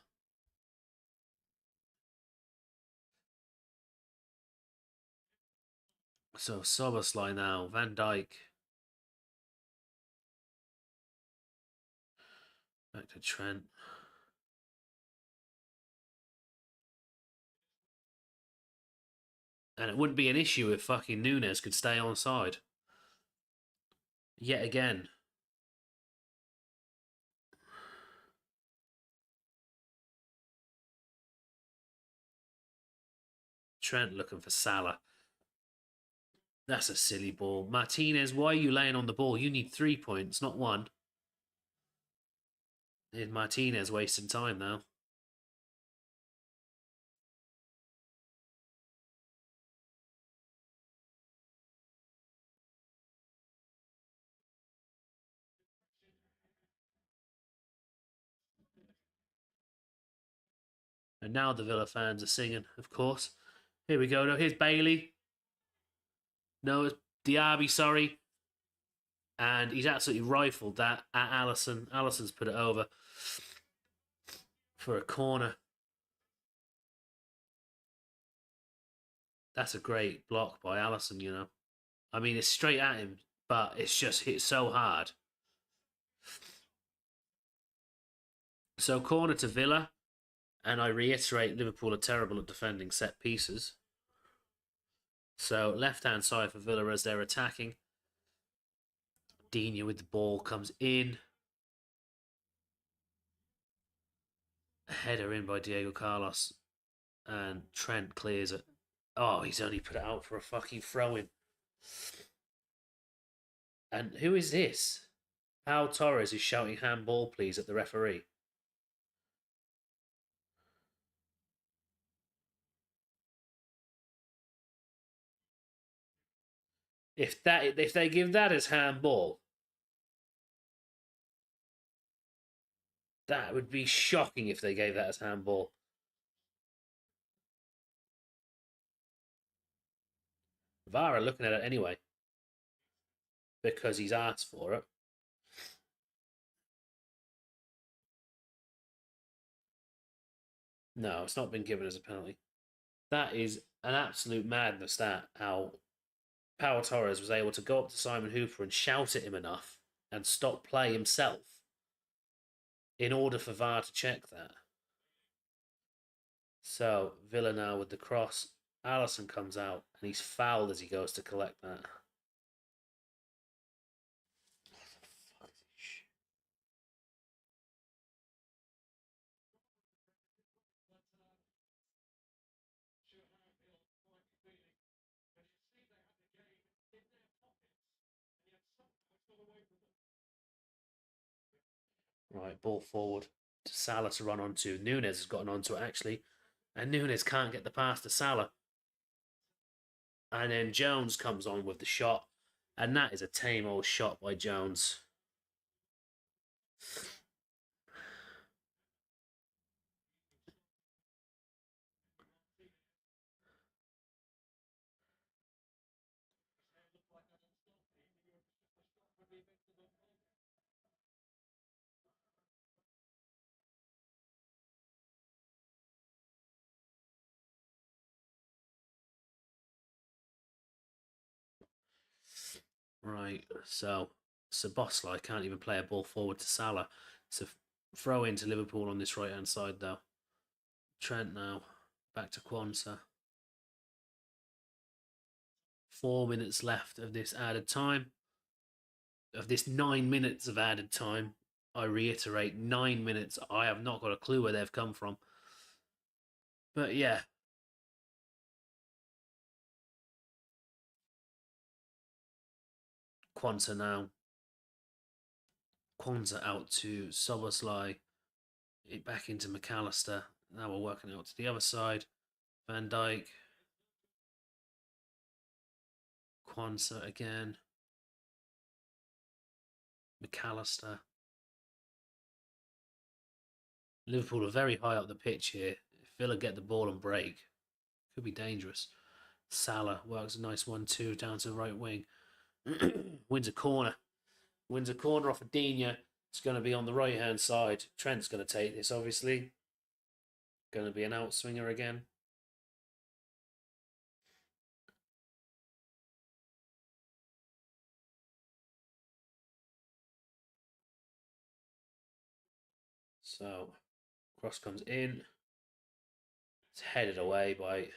So Soboslai now, Van Dijk. Back to Trent. And it wouldn't be an issue if fucking Nunes could stay on side. Yet again. Trent looking for Salah. That's a silly ball. Martinez, why are you laying on the ball? You need 3 points, not 1. And Martinez wasting time now. And now the Villa fans are singing, of course. Here we go. Here's Bailey. No, it's Diaby, sorry. And he's absolutely rifled that at Alisson. Alisson's put it over for a corner. That's a great block by Alisson, you know. I mean, it's straight at him, but it's just hit so hard. So corner to Villa. And I reiterate, Liverpool are terrible at defending set pieces. So left-hand side for Villa as they're attacking. Digne with the ball comes in. A header in by Diego Carlos. And Trent clears it. Oh, he's only put it out for a fucking throw-in. And who is this? Pau Torres is shouting handball, please, at the referee. If they give that as handball, that would be shocking if they gave that as handball. VAR are looking at it anyway because he's asked for it. No, it's not been given as a penalty. That is an absolute madness. That how Pau Torres was able to go up to Simon Hooper and shout at him enough and stop play himself in order for VAR to check that. So Villa now with the cross. Alisson comes out and he's fouled as he goes to collect that. Right, ball forward. Salah to run onto. Nunes has gotten onto it actually, and Nunes can't get the pass to Salah. And then Jones comes on with the shot, and that is a tame old shot by Jones. Right, so Szoboszlai can't even play a ball forward to Salah. It's a throw into Liverpool on this right hand side though. Trent now back to Kwanzaa. 4 minutes left of this added time. Of this 9 minutes of added time. I reiterate, 9 minutes. I have not got a clue where they've come from. But yeah. Kwanzaa now. Kwanzaa out to Szoboszlai. Back into McAllister. Now we're working out to the other side. Van Dijk. Kwanzaa again. McAllister. Liverpool are very high up the pitch here. If Villa get the ball and break, could be dangerous. Salah works a nice 1-2 down to the right wing. Wins a corner. Wins a corner off of Digne. It's going to be on the right hand side. Trent's going to take this, obviously. Going to be an outswinger again. So, cross comes in. It's headed away by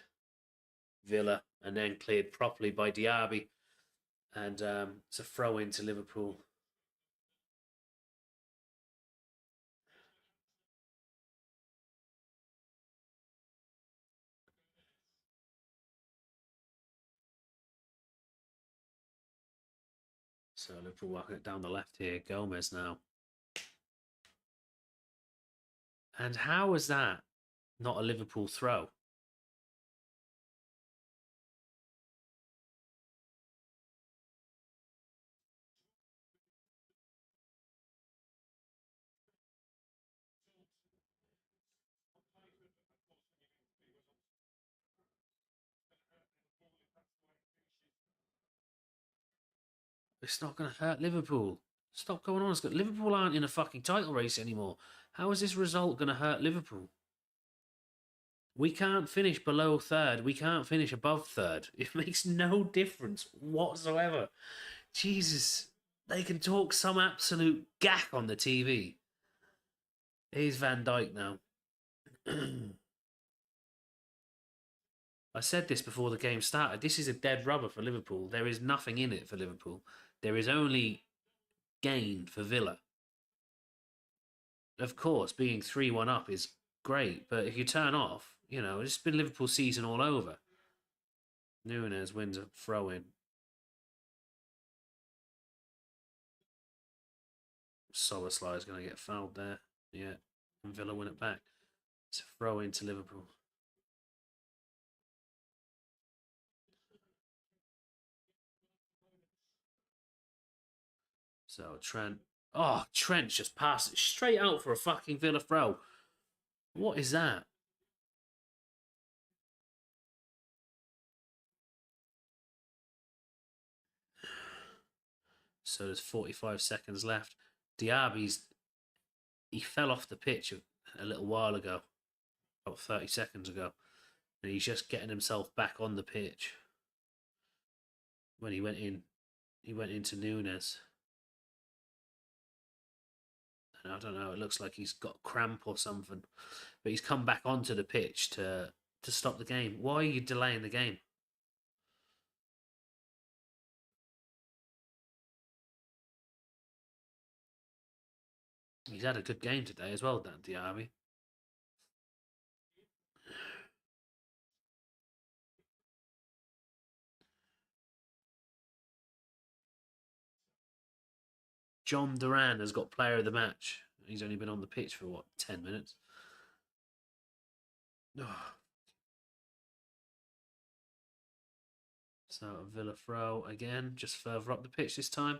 Villa and then cleared properly by Diaby. And it's a throw in to Liverpool. So Liverpool working it down the left here. Gomez now. And how is that not a Liverpool throw? It's not going to hurt Liverpool. Stop going on. Liverpool aren't in a fucking title race anymore. How is this result going to hurt Liverpool? We can't finish below third. We can't finish above third. It makes no difference whatsoever. Jesus, they can talk some absolute gack on the TV. Here's Van Dijk now. I said this before the game started. This is a dead rubber for Liverpool. There is nothing in it for Liverpool. There is only gain for Villa. Of course, being 3-1 up is great, but if you turn off, it's been Liverpool season all over. Nunes wins a throw in. Szoboszlai is going to get fouled there. Yeah, and Villa win it back. It's a throw in to Liverpool. So Trent. Oh, Trent just passed it straight out for a fucking Villa throw. What is that? So there's 45 seconds left. He fell off the pitch a little while ago, about 30 seconds ago, and he's just getting himself back on the pitch. When he went into Nunes. And I don't know, it looks like he's got cramp or something. But he's come back onto the pitch to stop the game. Why are you delaying the game? He's had a good game today as well, Dan Diaby. John Duran has got player of the match. He's only been on the pitch for, 10 minutes? So Villa throw again, just further up the pitch this time.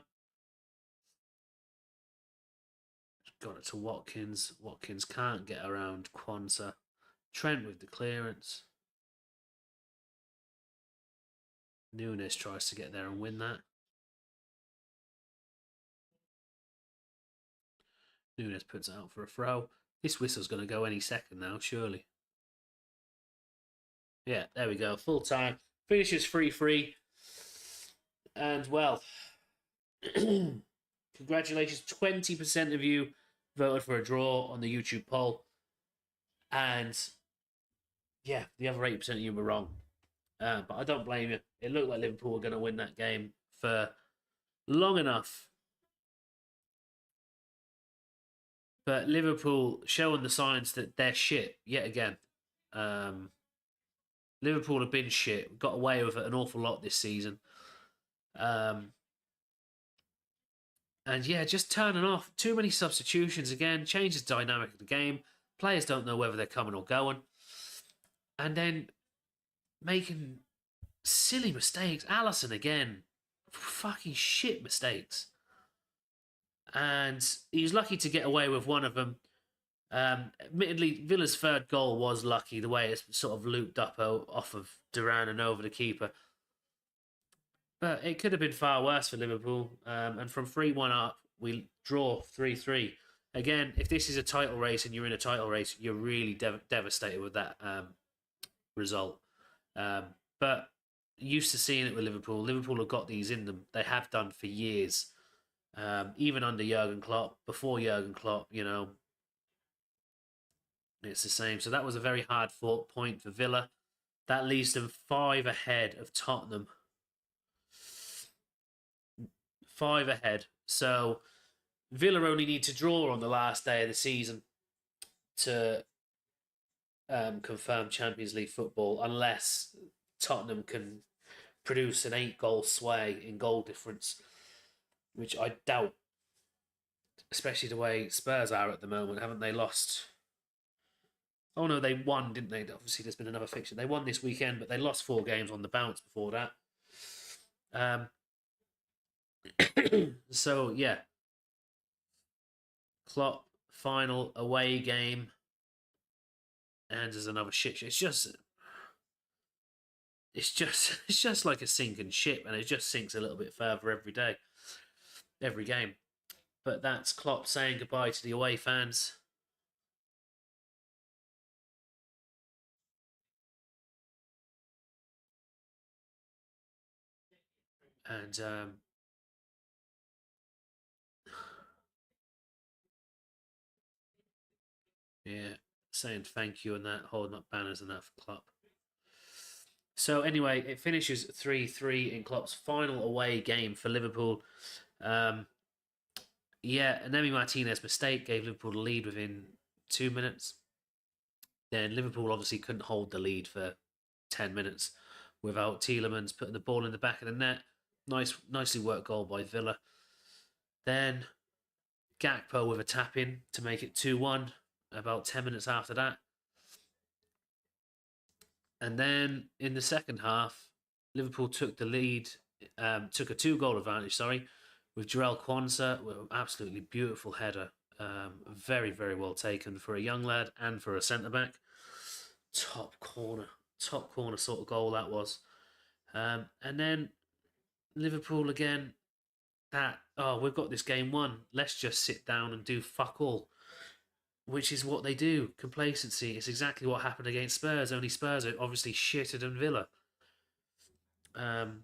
Got it to Watkins. Watkins can't get around Quansah. Trent with the clearance. Nunes tries to get there and win that. Nunes puts it out for a throw. This whistle's going to go any second now, surely. Yeah, there we go. Full time. Finishes 3-3. And, well, congratulations. 20% of you voted for a draw on the YouTube poll. And, yeah, the other 8% of you were wrong. But I don't blame you. It looked like Liverpool were going to win that game for long enough. But Liverpool showing the signs that they're shit yet again. Liverpool have been shit. Got away with it an awful lot this season. And yeah, just turning off. Too many substitutions again. Changes the dynamic of the game. Players don't know whether they're coming or going. And then making silly mistakes. Alisson again. Fucking shit mistakes. And he was lucky to get away with one of them. Admittedly, Villa's third goal was lucky, the way it's sort of looped up off of Duran and over the keeper. But it could have been far worse for Liverpool. And from 3-1 up, we draw 3-3. Again, if this is a title race and you're in a title race, you're really devastated with that result. But used to seeing it with Liverpool. Liverpool have got these in them. They have done for years. Even under Jurgen Klopp, before Jurgen Klopp, it's the same. So that was a very hard-fought point for Villa. That leaves them 5 ahead of Tottenham. 5 ahead. So Villa only need to draw on the last day of the season to confirm Champions League football, unless Tottenham can produce an 8-goal sway in goal difference, which I doubt, especially the way Spurs are at the moment. Haven't they lost? Oh no, they won, didn't they? Obviously, there's been another fixture. They won this weekend, but they lost 4 games on the bounce before that. So yeah, Klopp final away game, and there's another shit show. It's just like a sinking ship, and it just sinks a little bit further every day, every game. But that's Klopp saying goodbye to the away fans. And yeah, saying thank you and that, holding up banners and that for Klopp. So anyway, it finishes 3-3 in Klopp's final away game for Liverpool. Yeah, an Emi Martinez mistake gave Liverpool the lead within 2 minutes. Then Liverpool obviously couldn't hold the lead for 10 minutes without Tielemans putting the ball in the back of the net. Nicely worked goal by Villa. Then Gakpo with a tap in to make it 2-1 about 10 minutes after that. And then in the second half, Liverpool took the lead, took a 2-goal advantage, with Jarell Quansah with an absolutely beautiful header. Very, very well taken for a young lad and for a centre-back. Top corner sort of goal that was. And then Liverpool again, we've got this game won. Let's just sit down and do fuck all. Which is what they do. Complacency. It's exactly what happened against Spurs. Only Spurs are obviously shitter than Villa. And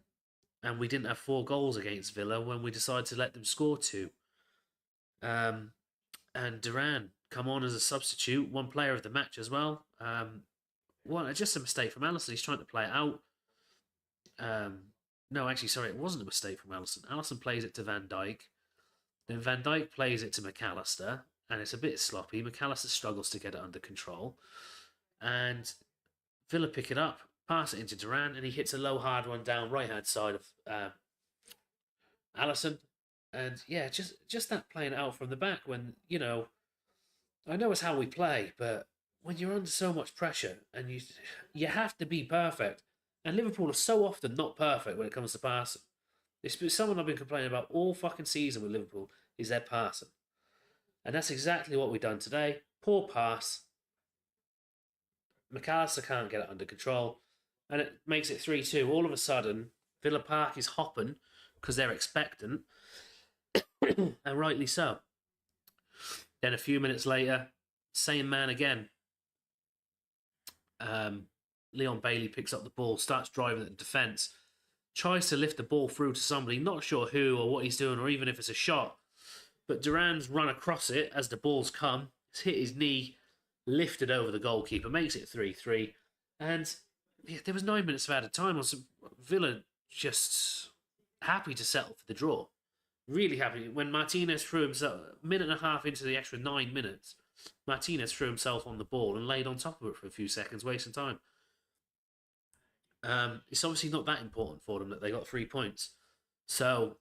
we didn't have 4 goals against Villa when we decided to let them score 2. And Duran come on as a substitute, 1 player of the match as well. Just a mistake from Alisson. He's trying to play it out. No, actually, sorry, it wasn't a mistake from Alisson. Alisson plays it to Van Dijk. Then Van Dijk plays it to McAllister. And it's a bit sloppy. McAllister struggles to get it under control. And Villa pick it up, pass it into Duran, and he hits a low, hard one down right-hand side of Alisson. And yeah, just that playing it out from the back when, I know it's how we play, but when you're under so much pressure and you have to be perfect, and Liverpool are so often not perfect when it comes to passing. It's been someone I've been complaining about all fucking season with Liverpool is their passing, and that's exactly what we've done today. Poor pass. McAllister can't get it under control, and it makes it 3-2. All of a sudden, Villa Park is hopping because they're expectant, and rightly so. Then a few minutes later, same man again. Leon Bailey picks up the ball, starts driving at the defence, tries to lift the ball through to somebody, not sure who or what he's doing, or even if it's a shot. But Duran's run across it as the ball's come. It's hit his knee, lifted over the goalkeeper, makes it 3-3. And yeah, there was 9 minutes of added time. Villa just happy to settle for the draw. Really happy. When Martinez threw himself, a minute and a half into the extra 9 minutes, Martinez threw himself on the ball and laid on top of it for a few seconds, wasting time. It's obviously not that important for them that they got 3 points. So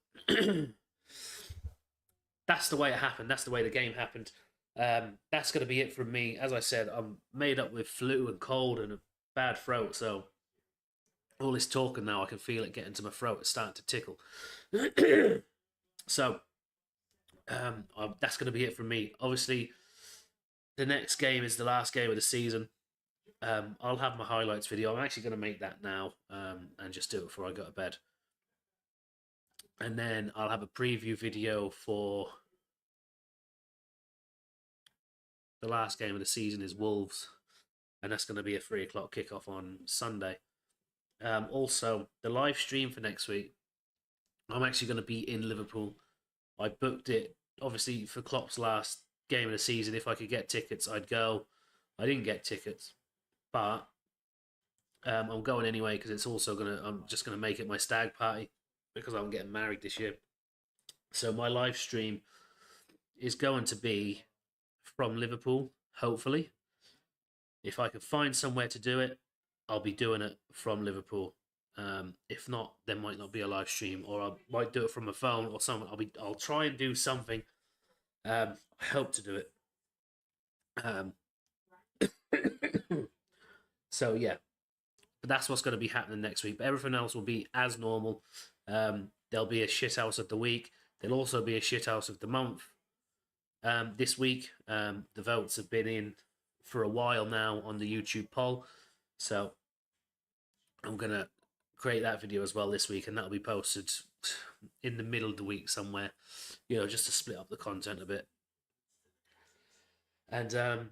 that's the way it happened. That's the way the game happened. That's going to be it from me. As I said, I'm made up with flu and cold and a bad throat. So all this talking now, I can feel it getting to my throat. It's starting to tickle. So that's going to be it from me. Obviously, the next game is the last game of the season. I'll have my highlights video. I'm actually going to make that now and just do it before I go to bed. And then I'll have a preview video for the last game of the season is Wolves. And that's going to be a 3 o'clock kickoff on Sunday. Also, the live stream for next week, I'm actually going to be in Liverpool. I booked it, obviously, for Klopp's last game of the season. If I could get tickets, I'd go. I didn't get tickets. But I'm going anyway because it's also I'm just gonna make it my stag party because I'm getting married this year. So my live stream is going to be from Liverpool. Hopefully, if I can find somewhere to do it, I'll be doing it from Liverpool. If not, there might not be a live stream, or I might do it from my phone or something. I'll try and do something. I hope to do it. So yeah, but that's what's going to be happening next week. But everything else will be as normal. There'll be a shithouse of the week. There'll also be a shithouse of the month. This week, the votes have been in for a while now on the YouTube poll. So I'm going to create that video as well this week, and that'll be posted in the middle of the week somewhere, just to split up the content a bit. And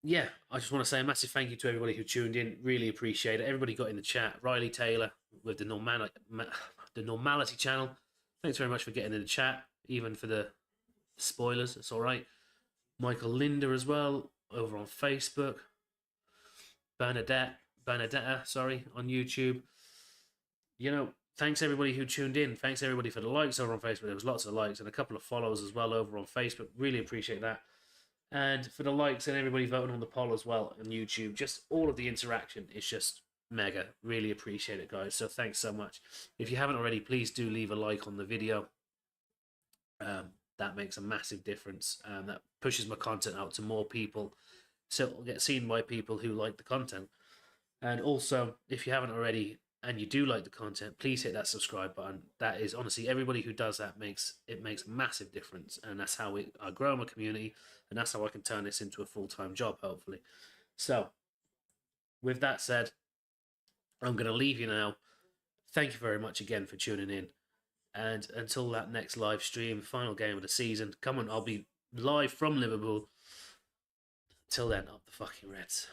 yeah, I just want to say a massive thank you to everybody who tuned in. Really appreciate it. Everybody got in the chat. Riley Taylor with the Normality channel. Thanks very much for getting in the chat, even for the spoilers. It's all right. Michael Linder as well over on Facebook. Bernadetta, on YouTube. Thanks everybody who tuned in. Thanks everybody for the likes over on Facebook. There was lots of likes and a couple of follows as well over on Facebook. Really appreciate that. And for the likes and everybody voting on the poll as well on YouTube, just all of the interaction is just mega. Really appreciate it, guys. So thanks so much. If you haven't already, please do leave a like on the video. That makes a massive difference. That pushes my content out to more people, so it'll get seen by people who like the content. And also, if you haven't already and you do like the content, please hit that subscribe button. That is honestly, everybody who does that makes a massive difference, and that's how I grow my community, and that's how I can turn this into a full-time job, hopefully. So, with that said, I'm going to leave you now. Thank you very much again for tuning in, and until that next live stream, final game of the season, come on, I'll be live from Liverpool. Till then, up the fucking Reds.